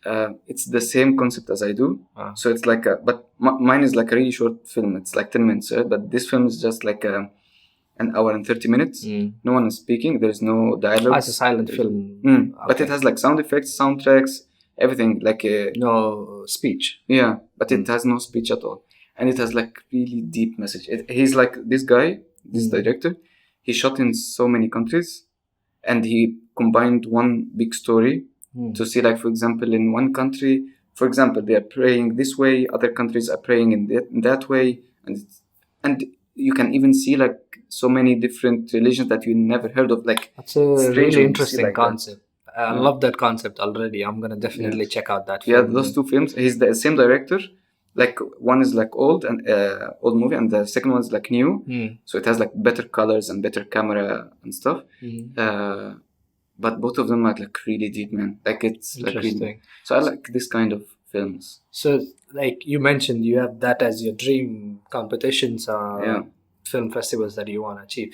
It's the same concept as I do. Ah. So it's like but mine is like a really short film. It's like 10 minutes, but this film is just like an hour and 30 minutes. Mm. No one is speaking. There's no dialogue. It's a silent film. But it has like sound effects, soundtracks, everything. Like no speech. yeah, but it has no speech at all, and it has like really deep message. He's like this guy, this director. He shot in so many countries, and he combined one big story to see, like, for example, in one country, for example, they are praying this way, other countries are praying in that way, and you can even see like so many different religions that you never heard of. Like That's a strange really when you see interesting like that. concept. I love that concept already. I'm gonna definitely check out that Yeah, film. those two films. He's the same director. Like one is like old movie, and the second one is like new. So it has like better colors and better camera and stuff. But both of them are like really deep, man. Like it's like really. So I like this kind of films. So like you mentioned, you have that as your dream competitions or film festivals that you want to achieve.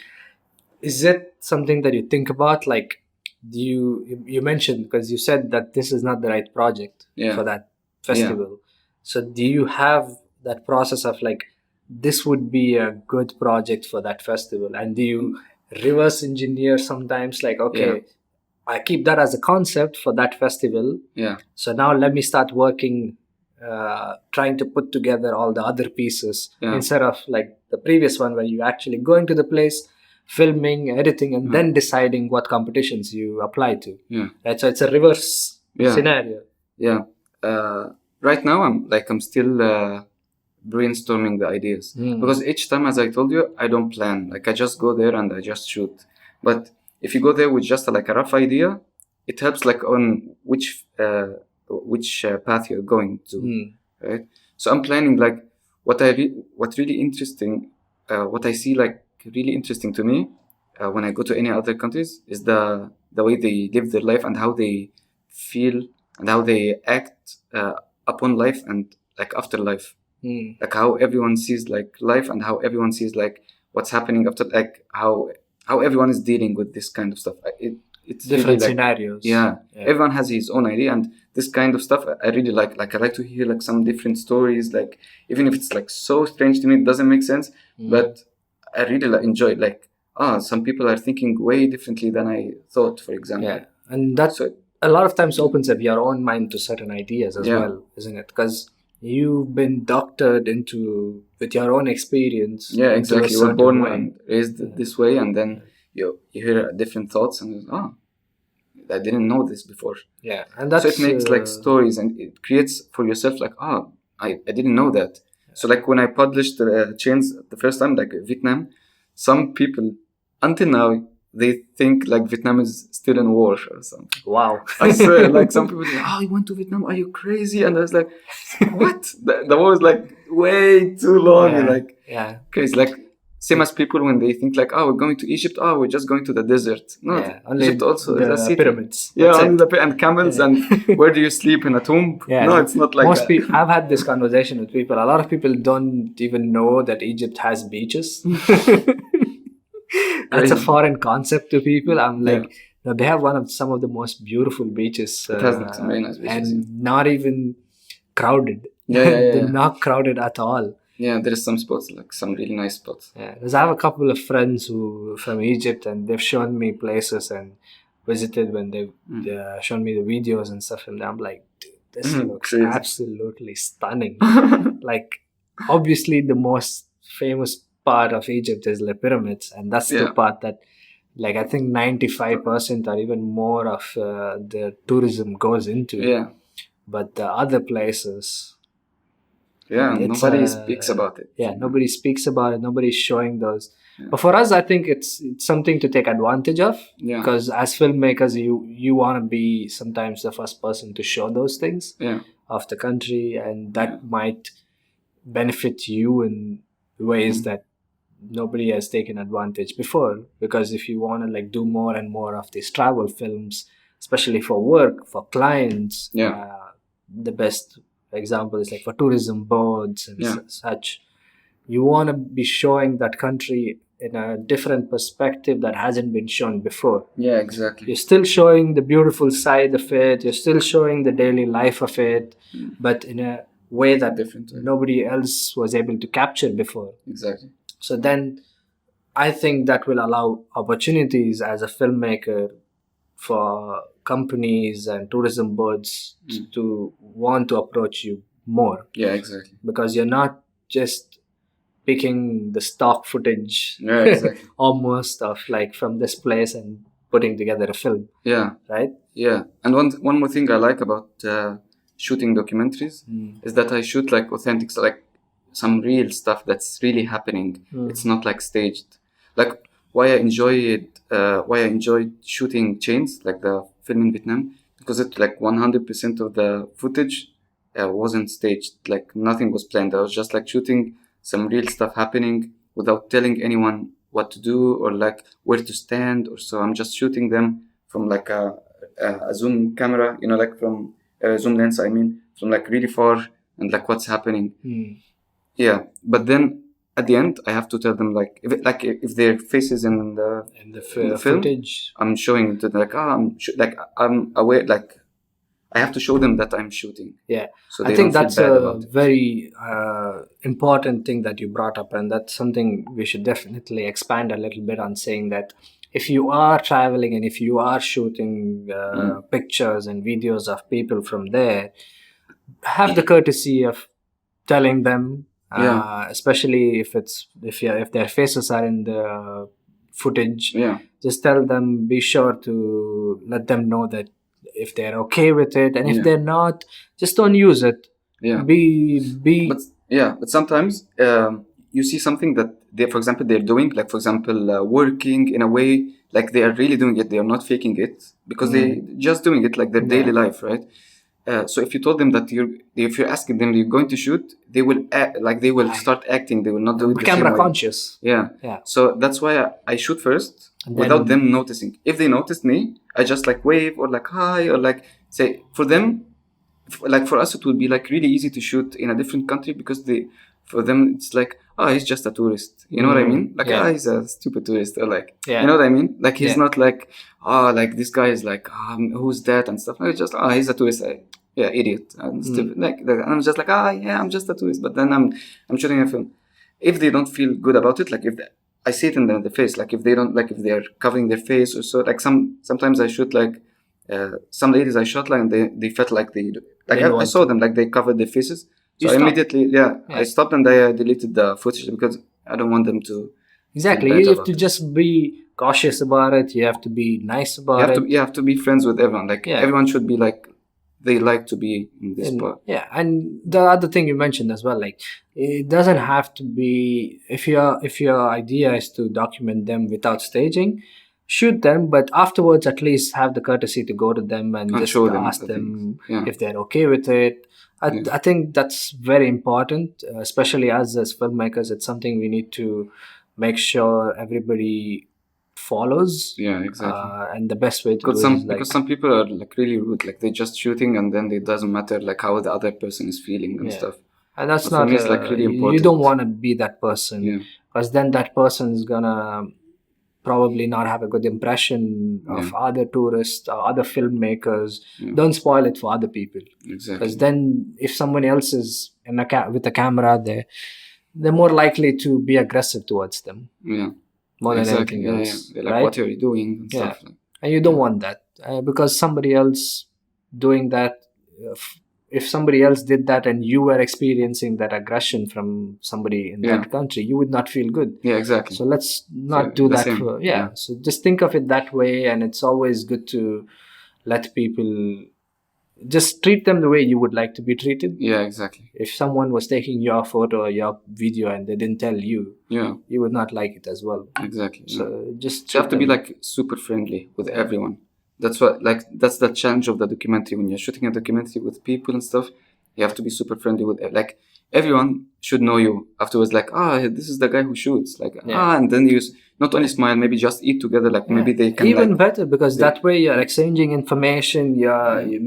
Is it something that you think about? Like you mentioned, because you said that this is not the right project for that festival. So do you have that process of like, this would be a good project for that festival? And do you reverse engineer sometimes, like, okay, I keep that as a concept for that festival. Yeah. So now let me start working, trying to put together all the other pieces instead of like the previous one where you actually going to the place, filming, editing, and then deciding what competitions you apply to. Right. So it's a reverse scenario. Yeah. Right now I'm still brainstorming the ideas because each time, as I told you, I don't plan. Like I just go there and I just shoot. But if you go there with just like a rough idea, it helps like on which path you're going to, right? So I'm planning like what really interesting, what I see like really interesting to me when I go to any other countries is the way they live their life and how they feel and how they act upon life and like after life. Like how everyone sees like life and how everyone sees like what's happening after, like how everyone is dealing with this kind of stuff. It's different really, like, scenarios. Yeah, everyone has his own idea, and this kind of stuff I really like. Like I like to hear like some different stories, like even if it's like so strange to me, it doesn't make sense, but I really enjoy it. Like some people are thinking way differently than I thought, for example. Yeah, and that's a lot of times opens up your own mind to certain ideas as well, isn't it? Because you've been doctored into with your own experience. Yeah, exactly. You were born and raised this way, and then you hear different thoughts, and I didn't know this before. Yeah, and that's so it makes like stories, and it creates for yourself like I didn't know that. So like when I published the chains the first time, like Vietnam, some people until now they think like Vietnam is still in war or something. Wow. I swear, like some people say, you went to Vietnam? Are you crazy? And I was like, what? The war was like way too long. Crazy. Like same as people when they think like, we're going to Egypt. We're just going to the desert. No, Egypt also is a city. Pyramids. Yeah, and camels. And where do you sleep, in a tomb? Yeah, no, it's not like most that. People, I've had this conversation with people. A lot of people don't even know that Egypt has beaches. That's a foreign concept to people. I'm like, no, they have some of the most beautiful beaches. It has some very nice beaches. And not even crowded. They're not crowded at all. Yeah, there is some spots, like some really nice spots. Yeah, because I have a couple of friends who from Egypt, and they've shown me places and visited when they've shown me the videos and stuff. And I'm like, dude, this looks absolutely stunning. Like, obviously, the most famous part of Egypt is the pyramids, and that's the part that, like, I think 95% or even more of the tourism goes into. Yeah, but the other places. Yeah, nobody speaks about it. Yeah, nobody speaks about it. Nobody's showing those. Yeah. But for us, I think it's something to take advantage of. Yeah. Because as filmmakers, you want to be sometimes the first person to show those things of the country, and that might benefit you in ways that nobody has taken advantage before. Because if you want to like do more and more of these travel films, especially for work, for clients, the best example is like for tourism boards and such. You want to be showing that country in a different perspective that hasn't been shown before. Yeah, exactly. You're still showing the beautiful side of it. You're still showing the daily life of it, but in a way that nobody else was able to capture before. Exactly. So then I think that will allow opportunities as a filmmaker for companies and tourism boards to want to approach you more. Yeah, exactly. Because you're not just picking the stock footage almost of like from this place and putting together a film. Yeah. Right? Yeah. And one more thing I like about shooting documentaries is that I shoot like authentic, like some real stuff that's really happening. It's not like staged. Like why I enjoyed shooting Chains, like the film in Vietnam, because it like 100% of the footage wasn't staged. Like nothing was planned. I was just like shooting some real stuff happening without telling anyone what to do or like where to stand or so. I'm just shooting them from like a zoom camera, like from zoom lens, I mean, from like really far and like what's happening. Yeah, but then at the end, I have to tell them like if their faces in the film, footage, I'm showing it to them, like I'm aware, like I have to show them that I'm shooting. Yeah, so I think that's a very important thing that you brought up, and that's something we should definitely expand a little bit on, saying that if you are traveling and if you are shooting pictures and videos of people from there, have the courtesy of telling them. Especially if their faces are in the footage, just tell them, be sure to let them know that if they're okay with it, and if they're not, just don't use it. But sometimes you see something that for example they're doing, like for example working in a way like they are really doing it, they are not faking it, because they just doing it like their daily life, right? So if you told them that if you're asking them you're going to shoot, they will start acting. They will not do it the camera same conscious. Yeah. So that's why I shoot first without them noticing. If they notice me, I just like wave or like hi or like say for them. Like for us, it would be like really easy to shoot in a different country because for them it's like, he's just a tourist. You know what I mean? Like, he's a stupid tourist, or like, you know what I mean? Like he's not like, like this guy is like, who's that and stuff. Like, just, he's a tourist. Idiot and stupid. Like, and I'm just like, I'm just a tourist. But then I'm shooting a film. If they don't feel good about it, like I see it in the face. Like if they don't, like if they're covering their face or so. Like sometimes I shoot like. Some ladies I shot like and they felt like I saw them like they covered their faces. So I immediately I stopped and I deleted the footage because I don't want them to. Exactly, you have to just be cautious about it. You have to be nice about it. You have to be friends with everyone. Like everyone should be like they like to be in this part. Yeah, and the other thing you mentioned as well, like it doesn't have to be if your idea is to document them without staging. Shoot them, but afterwards at least have the courtesy to go to them and just ask them if they're okay with it. I think that's very important, especially as filmmakers. It's something we need to make sure everybody follows. Yeah, exactly. And the best way to do it because some people are like really rude, like they're just shooting and then it doesn't matter like how the other person is feeling and stuff. And that's not like really important. You don't want to be that person because then that person is gonna probably not have a good impression of other tourists or other filmmakers. Don't spoil it for other people. Exactly. Because then if someone else is with a camera there, they're more likely to be aggressive towards them. Yeah. More than anything else. They're like, what are you doing? And stuff. And you don't want that because somebody else doing that, if somebody else did that and you were experiencing that aggression from somebody in that country, you would not feel good. Yeah, exactly. So let's not do that. So just think of it that way, and it's always good to let people just treat them the way you would like to be treated. Yeah, exactly. If someone was taking your photo or your video and they didn't tell you, you would not like it as well. Exactly. So just you have to be like super friendly with everyone. That's that's the challenge of the documentary. When you're shooting a documentary with people and stuff, you have to be super friendly with, like, everyone should know you afterwards. Like, this is the guy who shoots. Like, Yeah. and then you not only smile, maybe just eat together. Like, maybe they can even like, better, because that way you're exchanging information.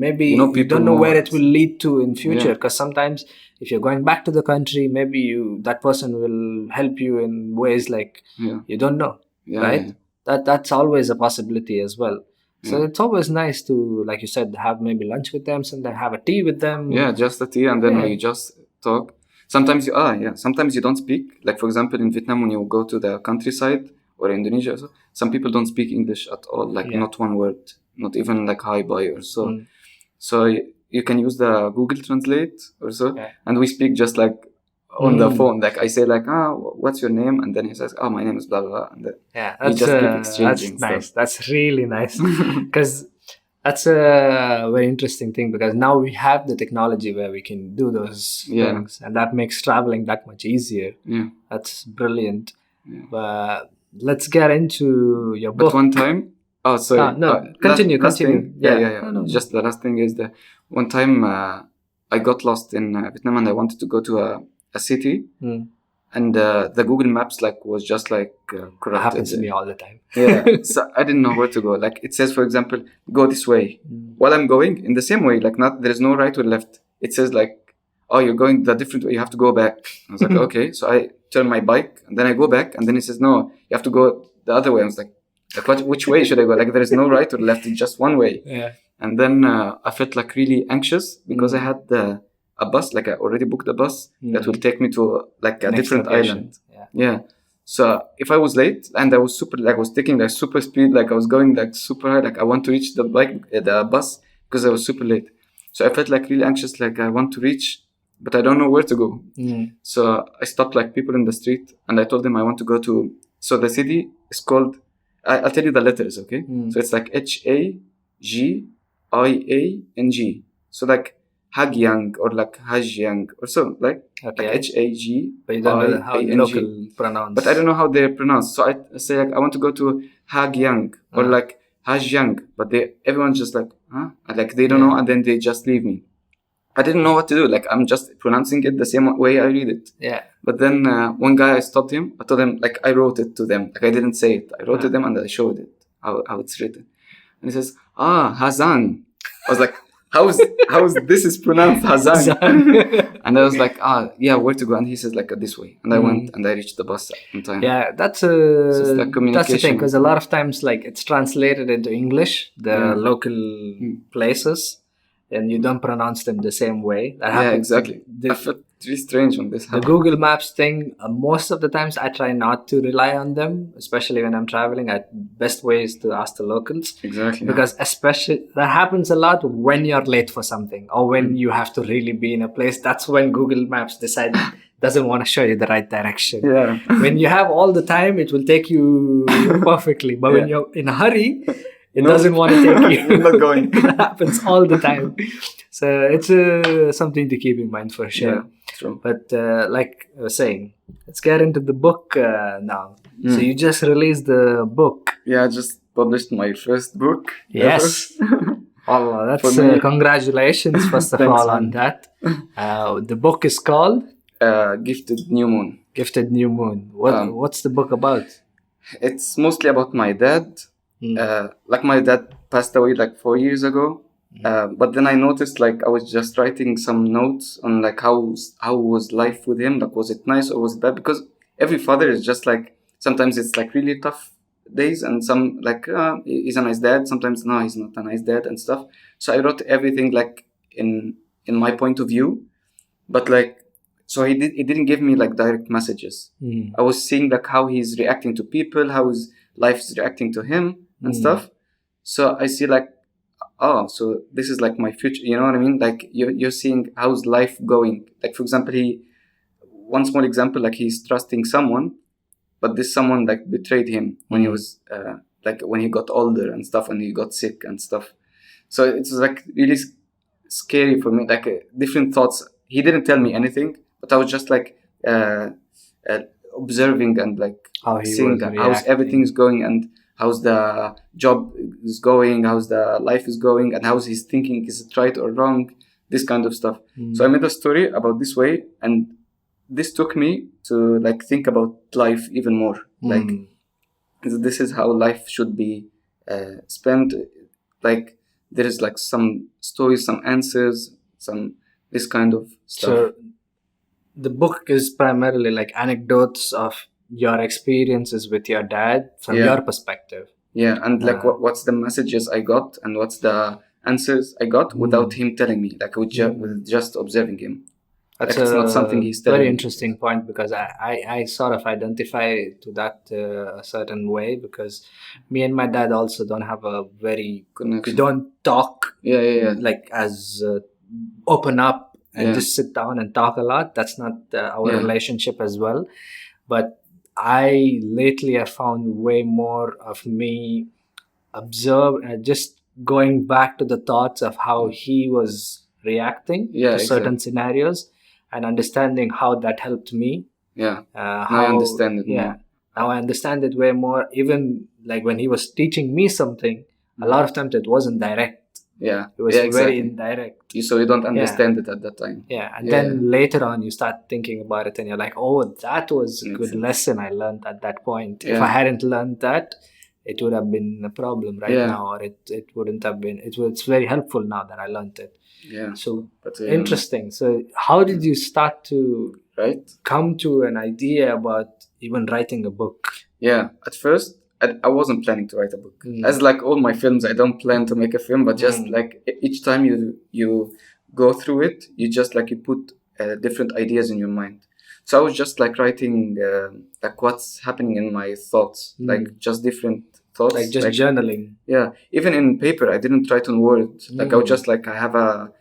Maybe You know you people don't know where more. it will lead to in future. Yeah. Because sometimes if you're going back to the country, maybe that person will help you in ways like Yeah. you don't know, Yeah, right? yeah. That's always a possibility as well. So Yeah. it's always nice to, like you said, have maybe lunch with them, sometimes have a tea with them. Yeah, just a tea, and then Yeah. we just talk. Sometimes sometimes you don't speak. Like, for example, in Vietnam, when you go to the countryside, or Indonesia, so, some people don't speak English at all. Like, not one word, not even like hi, bye, or so. So you can use the Google Translate or so, and we speak just like on the phone. Like, I say like, what's your name? And then he says, my name is blah, blah, blah. And then we just keep exchanging that's nice. stuff. That's really nice. Because that's a very interesting thing, because now we have the technology where we can do those things, and that makes traveling that much easier. Yeah. That's brilliant. But let's get into your book. But one time, sorry. Continue. Thing, yeah. No. Just the last thing is that one time I got lost in Vietnam, and I wanted to go to a city, and the Google Maps was just corrupted. It happens to me all the time. Yeah, so I didn't know where to go. Like, it says, for example, go this way. While I'm going in the same way, there is no right or left. It says you're going the different way. You have to go back. I was like, okay. So I turn my bike, and then I go back, and then it says, no, you have to go the other way. I was like which way should I go? Like, there is no right or left. It's just one way. Yeah. And then I felt really anxious, because I had a bus, I already booked a bus that will take me to a different island. Yeah. So if I was late, and I was I was taking super speed, I was going super high, I want to reach the bus, because I was super late. So I felt really anxious, I want to reach, but I don't know where to go. So I stopped people in the street, and I told them I want to go to. So the city is called. I'll tell you the letters, okay? So it's HAGIANG. So Hagyang, or Hajiang, or so HAG. But you don't know how local pronounce. But I don't know how they're pronounced. So I say I want to go to Hagyang, or Hajiang. But everyone's just huh? They don't know, and then they just leave me. I didn't know what to do. I'm just pronouncing it the same way I read it. Yeah. But then one guy, I stopped him. I told him, I wrote it to them. I didn't say it. I wrote to them, and I showed it, how it's written. And he says, Hazan. I was like, how is this is pronounced Hazan? And I was like, where to go? And he says, this way. And I went, and I reached the bus on time. Yeah, that's the thing, because a lot of times, it's translated into English, the local places, and you don't pronounce them the same way. That happens. Exactly. I felt really strange when this happened. The Google Maps thing, most of the times I try not to rely on them, especially when I'm traveling. Best way is to ask the locals. Exactly. Because especially, that happens a lot when you're late for something, or when you have to really be in a place. That's when Google Maps doesn't want to show you the right direction. Yeah. When you have all the time, it will take you perfectly. But when you're in a hurry, it doesn't want to take you. You're not going. It happens all the time. So it's something to keep in mind for sure. Yeah, true. But like I was saying, let's get into the book now. So you just released the book. Yeah, I just published my first book. Yes. Oh, that's congratulations, first of all, on that. The book is called? Gifted New Moon. Gifted New Moon. What's the book about? It's mostly about my dad. My dad passed away 4 years ago. But then I noticed I was just writing some notes on how was life with him. Was it nice or was it bad? Because every father is just sometimes it's really tough days, and some he's a nice dad. Sometimes no, he's not a nice dad and stuff. So I wrote everything in my point of view, but so he didn't give me direct messages. I was seeing how he's reacting to people, how his life is reacting to him and stuff. So I see so this is my future, you know what I mean? You're seeing how's life going. For example, one small example, he's trusting someone, but this someone betrayed him when he was when he got older and stuff, when he got sick and stuff. So it was really scary for me, different thoughts. He didn't tell me anything, but I was just observing and seeing how's everything is going, and how's the job is going, how's the life is going, and how's his thinking, is it right or wrong, this kind of stuff. So I made a story about this way, and this took me to like think about life even more. Like this is how life should be spent. Like there is like some stories, some answers, some this kind of stuff. So the book is primarily like anecdotes of your experiences with your dad from Yeah. your perspective. Yeah, and like what's the messages I got and what's the answers I got without him telling me, like with just observing him. That's Like, it's not something he's telling very me. interesting point, because I sort of identify to that a certain way, because me and my dad also don't have a very we Connection. don't talk Yeah. like as open up and Yeah. just sit down and talk a lot. That's not our Yeah. relationship as well. But I lately have found way more of me just going back to the thoughts of how he was reacting Yeah, to certain exactly. scenarios, and understanding how that helped me. Yeah. How Now I understand it more. Now I understand it way more. Even like when he was teaching me something, a lot of times it wasn't direct. Yeah. It was yeah, very exactly. indirect. So you don't understand it at that time. Yeah, and Yeah. then later on you start thinking about it and you're like, oh, that was a good Exactly. lesson I learned at that point. If Yeah. I hadn't learned that, it would have been a problem right Yeah. now, or it wouldn't have been. It's very helpful now that I learned it. Yeah. So But interesting. So how did you start to right? come to an idea about even writing a book? Yeah. At first, I wasn't planning to write a book. As like all my films, I don't plan to make a film, but just like each time you go through it, you just like you put different ideas in your mind. So I was just like writing like what's happening in my thoughts, like just different thoughts, Like just journaling. Yeah, even in paper, I didn't write on Word. Like I would just like I have a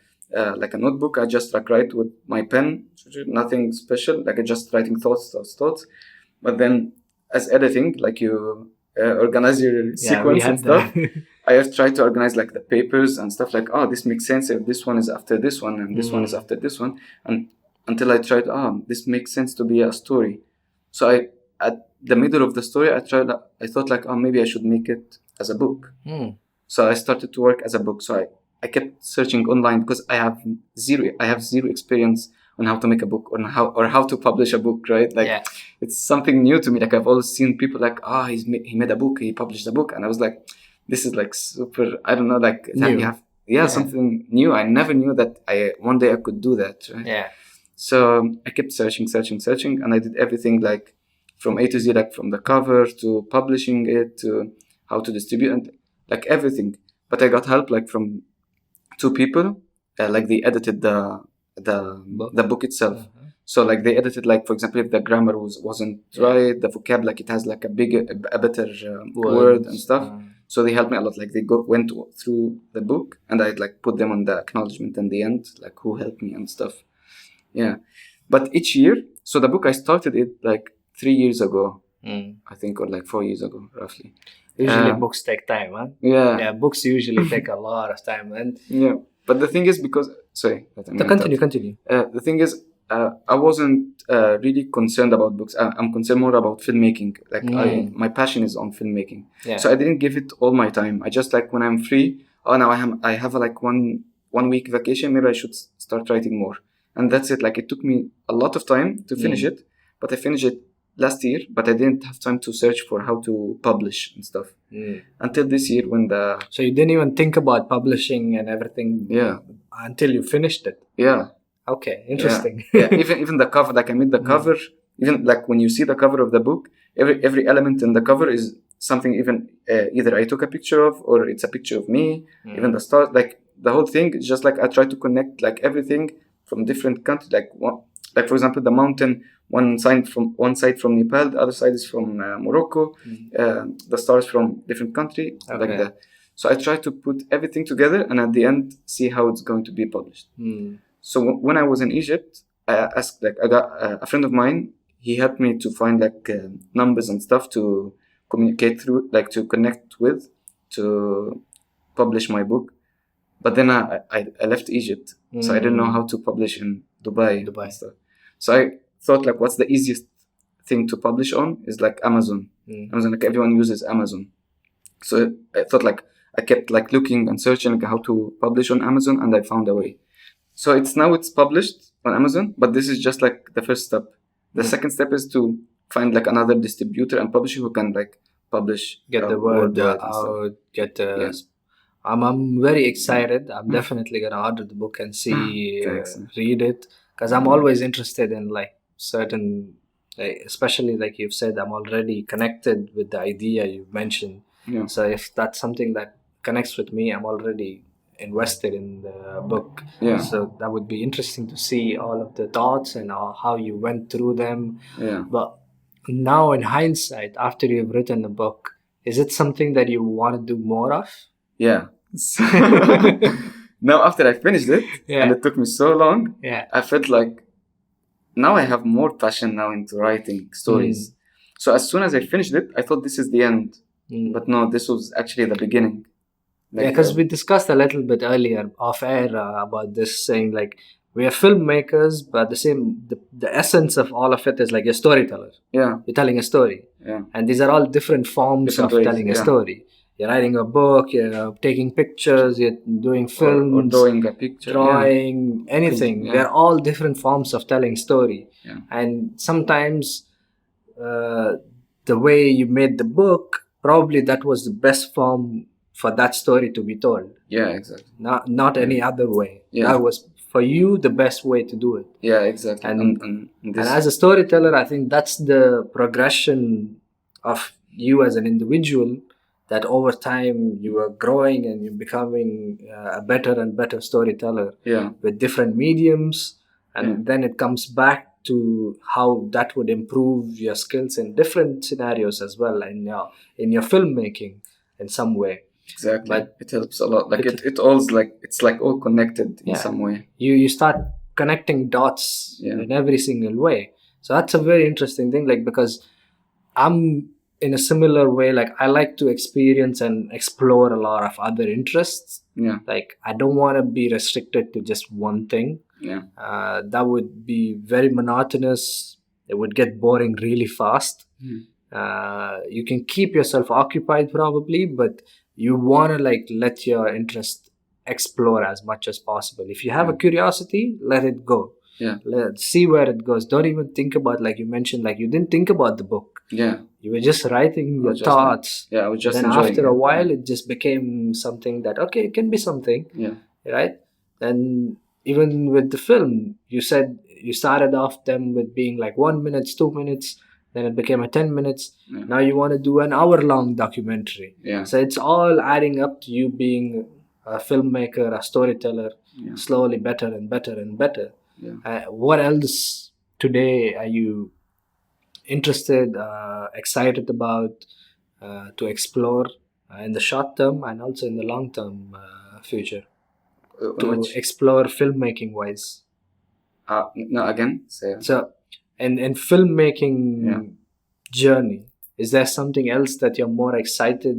like a notebook. I just like write with my pen, nothing special. Like I just writing thoughts. But then as editing, like you organize your sequence and stuff. I have tried to organize like the papers and stuff. Like this makes sense if this one is after this one and this one is after this one, and until I tried, this makes sense to be a story. So at the middle of the story, I thought like, maybe I should make it as a book. So I started to work as a book. So I kept searching online because I have zero experience on how to make a book or how to publish a book, right? Like it's something new to me. Like I've always seen people like, he made a book, he published a book. And I was like, this is like super, I don't know, like new. Something new. I never knew that one day I could do that, right? Yeah. So I kept searching, and I did everything like from A to Z, like from the cover to publishing it to how to distribute and like everything. But I got help like from two people, like they edited the book itself. So like they edited like, for example, if the grammar wasn't right, the vocab, like it has like a better word and stuff. So they helped me a lot. Like they went through the book and I like put them on the acknowledgement in the end, like who helped me and stuff. Yeah. But each year, so the book I started it like 3 years ago, I think, or like 4 years ago, roughly. Usually books take time, huh? Yeah. Books usually take a lot of time. And yeah. But the thing is, because continue. The thing is, I wasn't really concerned about books. I'm concerned more about filmmaking. Like my passion is on filmmaking. Yeah. So I didn't give it all my time. I just like when I'm free. Now I have like one week vacation. Maybe I should start writing more. And that's it. Like it took me a lot of time to finish it, but I finished it last year. But I didn't have time to search for how to publish and stuff until this year when So you didn't even think about publishing and everything. Yeah. Until you finished it. Yeah. Okay. Interesting. Yeah. Even the cover. Like I made the cover. Even like when you see the cover of the book, every element in the cover is something. Even either I took a picture of or it's a picture of me. Even the stars. Like the whole thing is just like I try to connect like everything from different countries, like for example, the mountain, one side from Nepal, the other side is from Morocco, the stars from different country, like that. So I try to put everything together and at the end see how it's going to be published. So when I was in Egypt, I asked, like I got a friend of mine, he helped me to find like numbers and stuff to communicate through, like to connect with, to publish my book. But then I left Egypt, so I didn't know how to publish in Dubai. And stuff. So I thought like, what's the easiest thing to publish on is like Amazon. Amazon, like everyone uses Amazon. So I thought like I kept like looking and searching like, how to publish on Amazon, and I found a way. So it's published on Amazon, but this is just like the first step. The second step is to find like another distributor and publisher who can like publish, Get the word worldwide and stuff. out. Get Yeah. I'm very excited. I'm definitely gonna order the book and see, Thanks. read it, because I'm always interested in like certain, like, especially like you've said, I'm already connected with the idea you've mentioned. Yeah. So if that's something that connects with me, I'm already invested in the book. Yeah. So that would be interesting to see all of the thoughts and how you went through them. Yeah. But now, in hindsight, after you've written a book, is it something that you want to do more of? Yeah. Now after I finished it, Yeah. and it took me so long, Yeah. I felt like now I have more passion now into writing stories. So as soon as I finished it, I thought this is the end. But no, this was actually the beginning. Yeah, because we discussed a little bit earlier off air about this, saying like we are filmmakers, but the essence of all of it is like a storyteller. Yeah. You're telling a story, Yeah. and these are all different forms Different of ways, telling a yeah. story. You're writing a book, you're taking pictures, you're doing Or films, drawing a picture. drawing, anything. Yeah. They're all different forms of telling story. Yeah. And sometimes the way you made the book, probably that was the best form for that story to be told. Yeah, exactly. Not any other way. Yeah. That was for you the best way to do it. Yeah, exactly. And And And this, as a storyteller, I think that's the progression of you as an individual, that over time you are growing and you're becoming a better and better storyteller yeah, with different mediums. And Yeah. then it comes back to how that would improve your skills in different scenarios as well, in your filmmaking in some way. exactly. But it helps a lot. Like it- it all's like it's like all connected in Yeah. some way. You start connecting dots Yeah. in every single way. So that's a very interesting thing, like, because I'm in a similar way, like I like to experience and explore a lot of other interests. Yeah, Like I don't want to be restricted to just one thing. yeah, That would be very monotonous. It would get boring really fast. Mm. You can keep yourself occupied probably, but you want to like let your interest explore as much as possible. If you have a curiosity, let it go. Yeah. Let's see where it goes. Don't even think about, like you mentioned, like you didn't think about the book. yeah, You were just writing your just thoughts. yeah. I was just Then enjoying after it. a while, it just became something that, okay, it can be something, Yeah, right? And even with the film, you said you started off them with being like 1 minute, 2 minutes, then it became a 10 minutes. Yeah. Now you want to do an hour-long documentary. yeah, So it's all adding up to you being a filmmaker, a storyteller, Yeah. slowly better and better and better. Yeah. What else today are you interested, excited about to explore in the short term and also in the long term future? To Which, explore filmmaking wise. no, again, say So, in filmmaking Yeah. journey, is there something else that you're more excited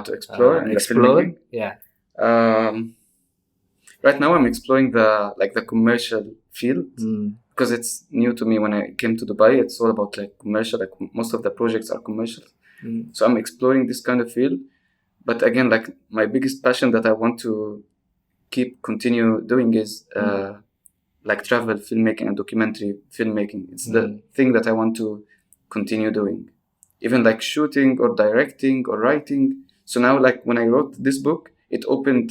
to explore in the explore? filmmaking. Yeah. Right now I'm exploring the commercial field because it's new to me. When I came to Dubai, it's all about like commercial. Like most of the projects are commercial, so I'm exploring this kind of field. But again, like my biggest passion that I want to continue doing is like travel filmmaking and documentary filmmaking. It's the thing that I want to continue doing, even like shooting or directing or writing. So now, like when I wrote this book, it opened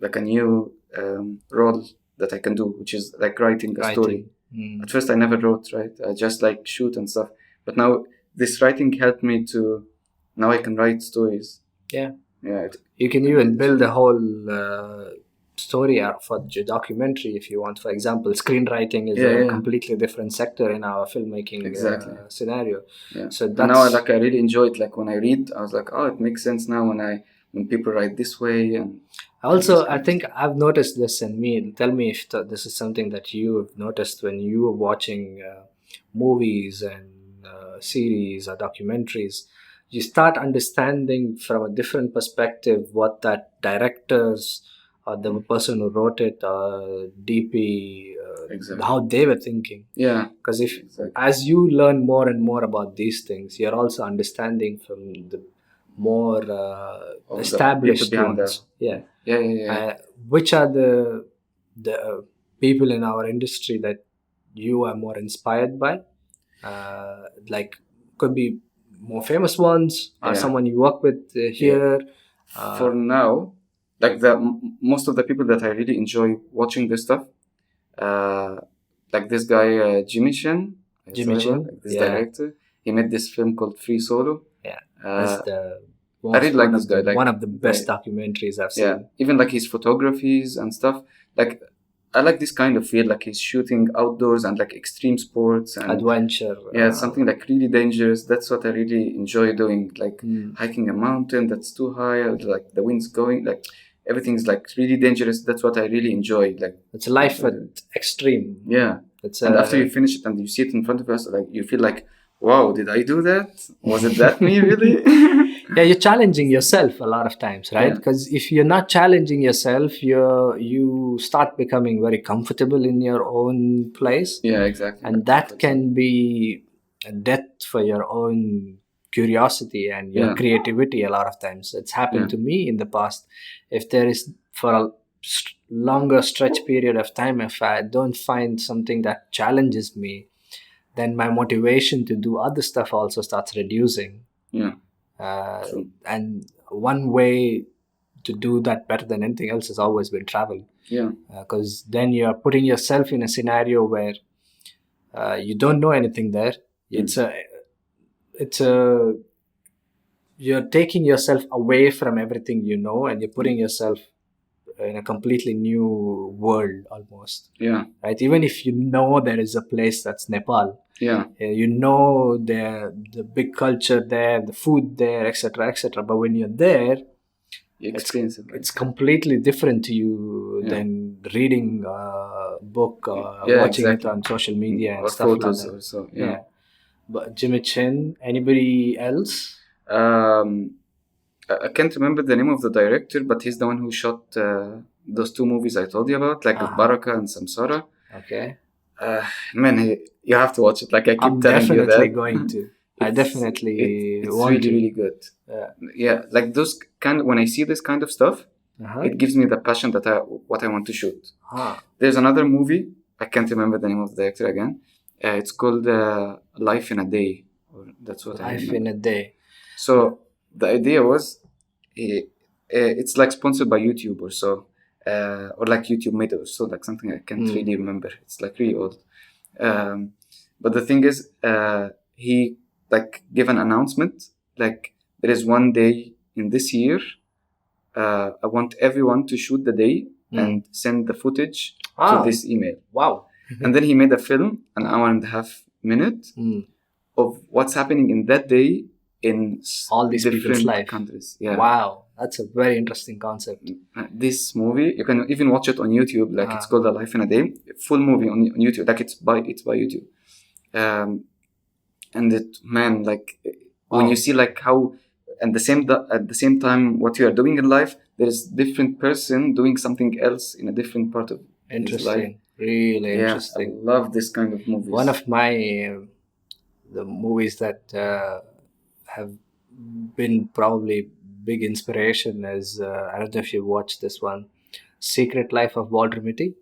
like a new role that I can do, which is like writing a story. At first, I never wrote, right? I just like shoot and stuff. But now this writing helped me to. Now I can write stories. Yeah. Yeah. You can even build a whole story out for your documentary if you want. For example, screenwriting is a completely different sector in our filmmaking scenario. Yeah. So and now I really enjoy it. Like when I read, I was like, oh, it makes sense now when people write this way. And also, I think I've noticed this in me. Tell me if this is something that you have noticed when you were watching movies and series or documentaries. You start understanding from a different perspective what that directors or the person who wrote it, DP, how they were thinking. Yeah. Because as you learn more and more about these things, you're also understanding from the more established ones. Yeah. Which are the the people in our industry that you are more inspired by? Like, could be more famous ones or Yeah. someone you work with here. For now, like most of the people that I really enjoy watching this stuff, like this guy Jimmy Chin, Jimmy Chin, like this yeah. director, he made this film called Free Solo. Yeah, Uh, that's I really like this guy. Like, one of the best documentaries I've seen. yeah, even like his photographies and stuff. Like, I like this kind of feel. Like he's shooting outdoors and like extreme sports and Adventure. yeah, something like really dangerous. That's what I really enjoy doing. Like hiking a mountain that's too high, or, like the wind's going, like everything's like really dangerous. That's what I really enjoy. Like it's life at extreme. Yeah. And after you finish it and you see it in front of us, like you feel like, wow, did I do that? Was it that me really? Yeah, you're challenging yourself a lot of times, right? Because if you're not challenging yourself, you start becoming very comfortable in your own place. Yeah, exactly. And that can be a death for your own curiosity and your creativity a lot of times. It's happened to me in the past. If there is, for a longer stretch period of time, if I don't find something that challenges me, then my motivation to do other stuff also starts reducing. Yeah. And one way to do that better than anything else has always been travel. Yeah. Because then you're putting yourself in a scenario where you don't know anything there. You're taking yourself away from everything you know, and you're putting yourself in a completely new world almost. Yeah. Right. Even if you know there is a place that's Nepal. Yeah. You know the big culture there, the food there, etc., etc. But when you're there, it's completely different to you than reading a book or watching it on social media and stuff like that. Or so, yeah. But Jimmy Chin, anybody else? I can't remember the name of the director, but he's the one who shot those two movies I told you about, like Baraka and Samsara. Okay. Man, you have to watch it. Like I keep I'm telling you that. definitely going to. I definitely it's want really, to. really good. Yeah, like those when I see this kind of stuff, it gives me the passion that what I want to shoot. There's another movie, I can't remember the name of the director again. It's called Life in a Day. That's what I remember. Life in a Day. So the idea was, it's like sponsored by YouTube or so, or like YouTube made it or so, like something I can't really remember. It's like really old. But the thing is, he like gave an announcement, like there is one day in this year, I want everyone to shoot the day and send the footage to this email. Wow. And then he made a film, an hour and a half minute, of what's happening in that day in all these different countries. Yeah. Wow, that's a very interesting concept. This movie, you can even watch it on YouTube. Like it's called A Life in a Day, full movie on YouTube. Like it's by YouTube. And it, man, like when you see like how, at the same time, what you are doing in life, there is different person doing something else in a different part of his life. Really interesting. I love this kind of movies. One of my the movies that have been probably big inspiration is I don't know if you watched this one, Secret Life of Walter Mitty.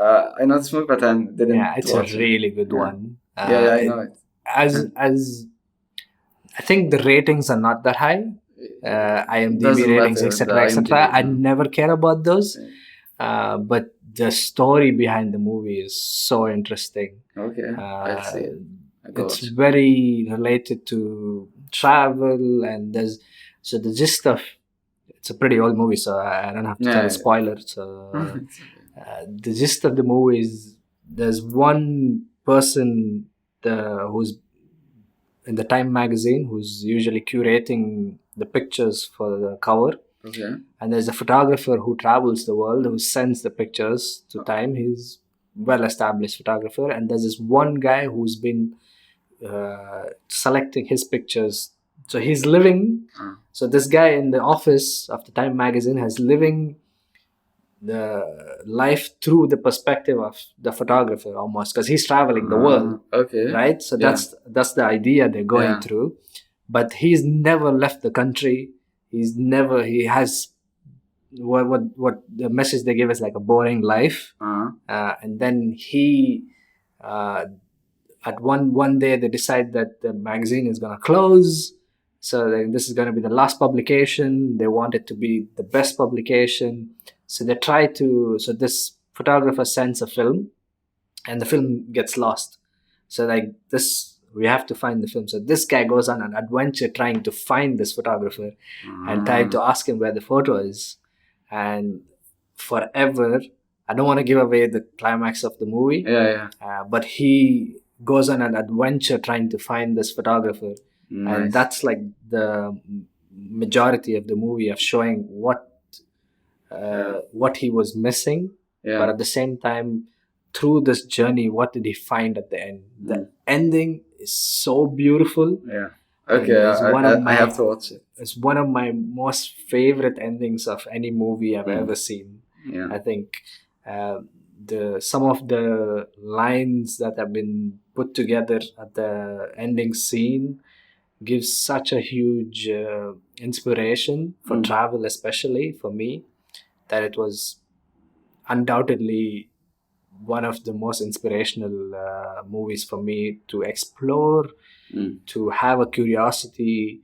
I know this movie, but I didn't. Yeah, it's a really good one. I know it. As I think the ratings are not that high. IMDb ratings, etc., etc. I never care about those. But the story behind the movie is so interesting. Okay, I'll see it. It's very related to travel, and the gist of it's a pretty old movie, so I don't have to tell spoilers. So the gist of the movie is there's one person who's in the Time magazine who's usually curating the pictures for the cover. Okay. And there's a photographer who travels the world who sends the pictures to Time. He's well-established photographer, and there's this one guy who's been selecting his pictures. So he's living. So this guy in the office of the Time magazine has living the life through the perspective of the photographer almost, because he's traveling the world. Okay. Right. So that's the idea they're going through, but he's never left the country. He has what the message they give is like a boring life. And then he at one day they decide that the magazine is going to close, so this is going to be the last publication. They want it to be the best publication, so they try to, so this photographer sends a film and the film gets lost. So like this, we have to find the film. So this guy goes on an adventure trying to find this photographer and trying to ask him where the photo is. And forever, I don't want to give away the climax of the movie. But he goes on an adventure trying to find this photographer. And that's like the majority of the movie, of showing what he was missing. But at the same time, through this journey, what did he find at the end? The ending is so beautiful. Okay, I have to watch it. It's one of my most favorite endings of any movie I've ever seen. I think some of the lines that have been put together at the ending scene gives such a huge inspiration for travel, especially for me, that it was undoubtedly one of the most inspirational movies for me to explore, to have a curiosity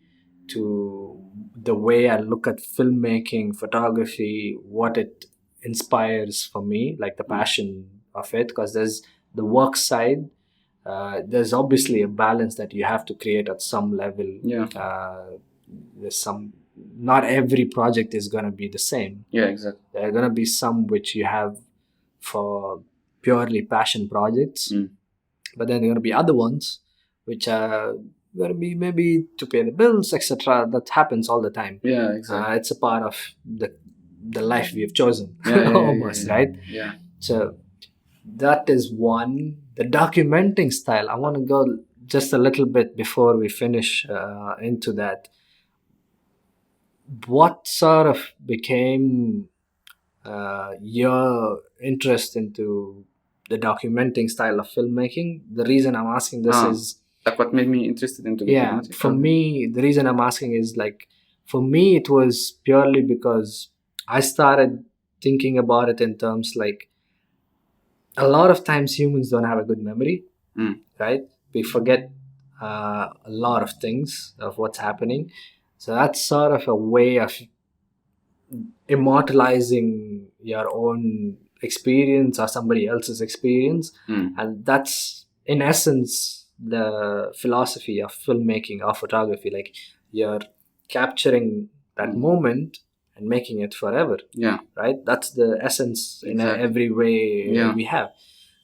to the way I look at filmmaking, photography, what it inspires for me, like the passion of it. Because there's the work side, there's obviously a balance that you have to create at some level. There's some, not every project is going to be the same. Exactly. There are going to be some which you have for purely passion projects, but then there are going to be other ones which are going to be maybe to pay the bills, etc. That happens all the time. Exactly. It's a part of the life we have chosen, almost, right? So that is one. The documenting style, I want to go just a little bit before we finish into that. What sort of became your interest into the documenting style of filmmaking? The reason I'm asking this is, like, what made me interested into documenting? For me, the reason I'm asking is, like, for me it was purely because I started thinking about it in terms like, a lot of times humans don't have a good memory, right? We forget a lot of things of what's happening. So that's sort of a way of immortalizing your own experience or somebody else's experience. And that's in essence the philosophy of filmmaking or photography. Like, you're capturing that moment and making it forever. Right? That's the essence in every way we have.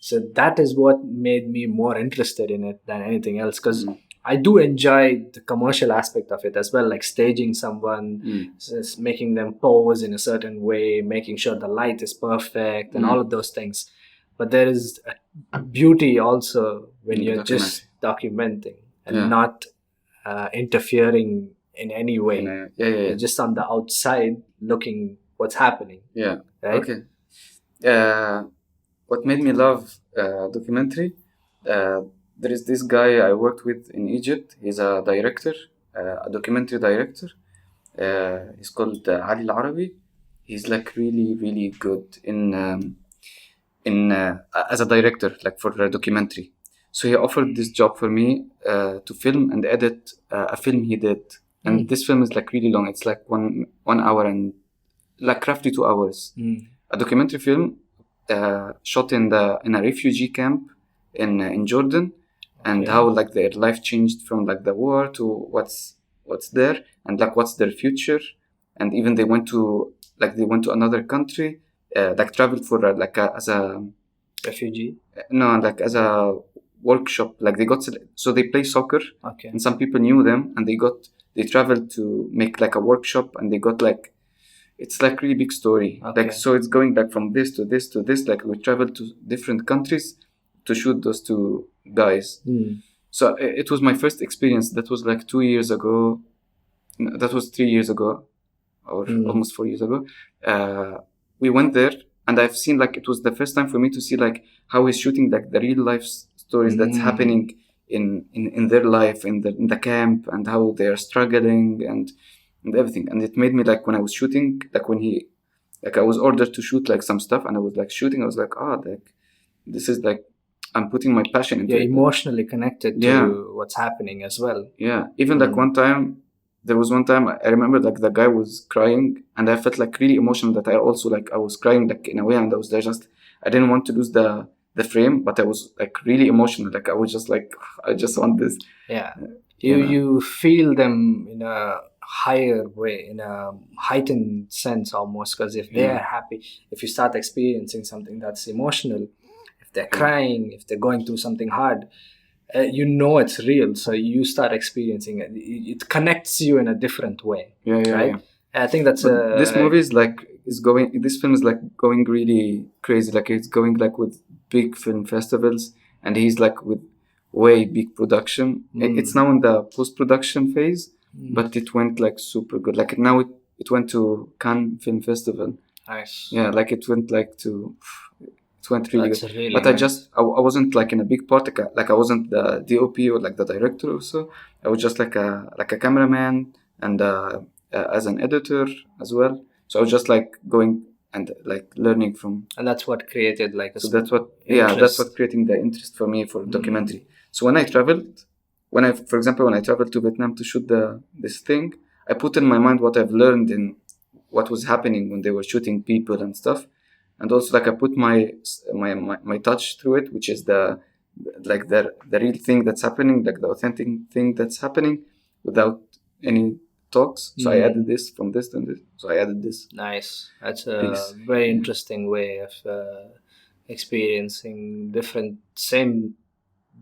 So that is what made me more interested in it than anything else, because I do enjoy the commercial aspect of it as well, like staging someone, making them pose in a certain way, making sure the light is perfect and all of those things. But there is a beauty also when you're just documenting and not interfering in any way. You're just on the outside looking what's happening. Right? Okay. What made me love documentary, there is this guy I worked with in Egypt. He's a director, a documentary director. He's called Ali Al-Arabi. He's like really, really good in as a director, like for a documentary. So he offered this job for me to film and edit a film he did. And this film is like really long. It's like one hour and like roughly 2 hours. A documentary film shot in a refugee camp in Jordan, and how like their life changed from like the war to what's there, and like what's their future. And even they went to another country, like traveled for as a refugee. No, like as a workshop. Like they got, so they play soccer, and some people knew them, and they traveled to make like a workshop, and they got like, it's like really big story. Like, so it's going like from this to this to this. Like, we traveled to different countries to shoot those two guys. So it was my first experience. That was like 2 years ago. That was 3 years ago, or almost 4 years ago. We went there, and I've seen, like, it was the first time for me to see like how he's shooting like the real life stories that's happening in their life in the camp, and how they're struggling and everything. And it made me like, when I was shooting, like when he like I was ordered to shoot like some stuff, and I was like shooting. I was like, like this is like I'm putting my passion into You're it. emotionally connected to Yeah. what's happening as well. Yeah, even like there was one time I remember like the guy was crying, and I felt like really emotional that I also like I was crying like in a way, and I was there just I didn't want to lose the frame, but I was like really emotional. Like I was just like I just want this. Yeah. You know. You feel them in a higher way, in a heightened sense almost, because if they are happy, if you start experiencing something that's emotional, if they're crying, if they're going through something hard, you know it's real, so you start experiencing it. It connects you in a different way. Right? I think that's this movie is like this film is like going really crazy. Like it's going like with big film festivals, and he's like with way big production. It's now in the post-production phase, but it went like super good. Like now it went to Cannes Film Festival. Nice. Yeah, like it went like to it went really That's good. really But nice. I wasn't like in a big part. Like I wasn't the DOP or like the director or so. I was just like a cameraman and as an editor as well. So I was just like going and like learning from. And that's what created like a So that's what interest. that's what creating the interest for me for documentary. So when I traveled, for example when I traveled to Vietnam to shoot this thing, I put in my mind what I've learned in what was happening when they were shooting people and stuff, and also like I put my touch through it, which is the real thing that's happening, like the authentic thing that's happening without any talks. So I added this from this and this. So I added this. Nice. That's a very interesting way of experiencing different, same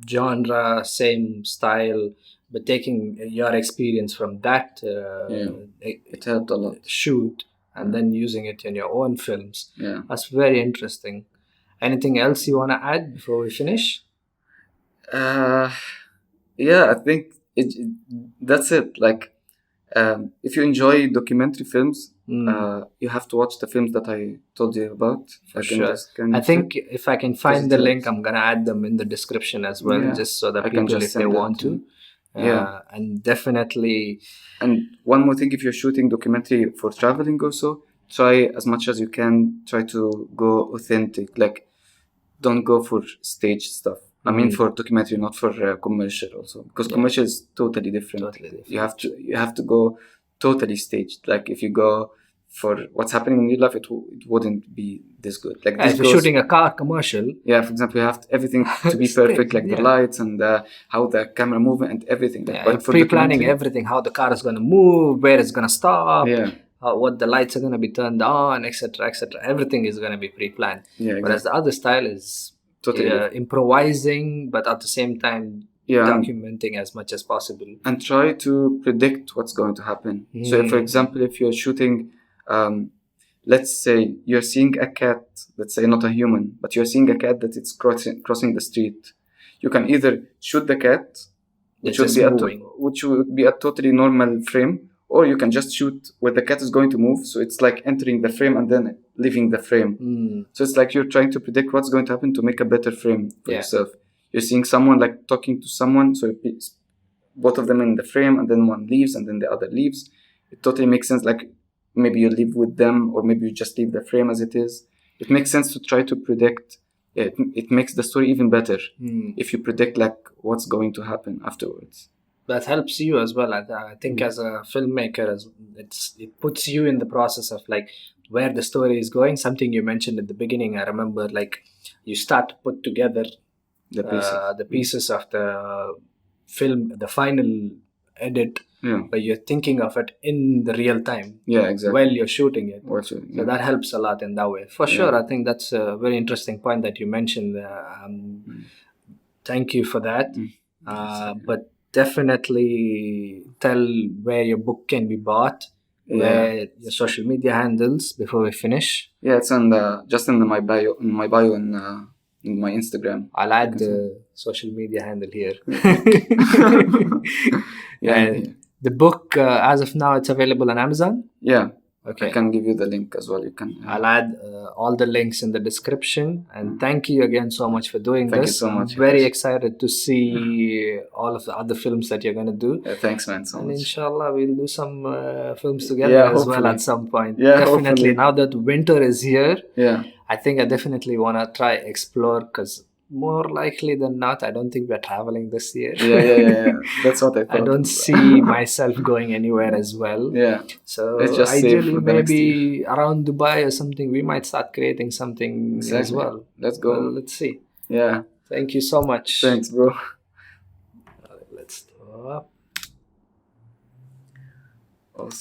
genre, same style, but taking your experience from that it helped a lot. Shoot and then using it in your own films. Yeah. That's very interesting. Anything else you want to add before we finish? Yeah, I think that's it. Like, if you enjoy documentary films, you have to watch the films that I told you about. Sure. I think if I can find the link, I'm gonna add them in the description as well, just so that people, if they want to. And definitely. And one more thing, if you're shooting documentary for traveling also, try as much as you can, try to go authentic. Like, don't go for stage stuff. I mean, for documentary, not for commercial also, because commercial is totally different. You have to go totally staged. Like if you go for what's happening in real life, it wouldn't be this good. Like if you're shooting a car commercial, for example, you have everything to be perfect, like the lights and how the camera moves and everything. But for pre-planning everything, how the car is going to move, where it's going to stop. What the lights are going to be turned on, etc., etc. Everything is going to be pre-planned. Whereas the other style is totally improvising, but at the same time documenting as much as possible. And try to predict what's going to happen. So, for example, if you're shooting, let's say you're seeing a cat, let's say not a human, but you're seeing a cat that it's crossing the street. You can either shoot the cat, which would be a totally normal frame, or you can just shoot where the cat is going to move. So it's like entering the frame and then leaving the frame. So it's like you're trying to predict what's going to happen to make a better frame for yourself. You're seeing someone like talking to someone. So both of them in the frame, and then one leaves and then the other leaves. It totally makes sense. Like maybe you live with them, or maybe you just leave the frame as it is. It makes sense to try to predict. It makes the story even better if you predict like what's going to happen afterwards. That helps you as well. I think as a filmmaker, it puts you in the process of like where the story is going. Something you mentioned at the beginning, I remember, like you start to put together the pieces of the film, the final edit, but you're thinking of it in the real time. While you're shooting it. So that helps a lot in that way. For sure, I think that's a very interesting point that you mentioned. Thank you for that. But definitely tell where your book can be bought, where your social media handles before we finish. It's just in my bio in my Instagram. I'll add the social media handle here. The book, as of now, it's available on Amazon. Okay. I can give you the link as well. You can. I'll add all the links in the description. And thank you again so much for doing Thank you this. so much, I'm very Hitesh. excited to see all of the other films that you're going to do. Thanks, man, so And much. inshallah, we'll do some films together Yeah, as well hopefully. at some point. Yeah, Definitely. hopefully. Now that winter is here, Yeah. I think I definitely want to try explore, because more likely than not, I don't think we're traveling this year. Yeah. That's what I thought. I don't see myself going anywhere as well. Yeah. So Let's just save ideally, for the next maybe around Dubai or something, we might start creating something as Exactly. well. Let's go. Well, let's see. Yeah. Thank you so much. Thanks, bro. Let's stop. Awesome.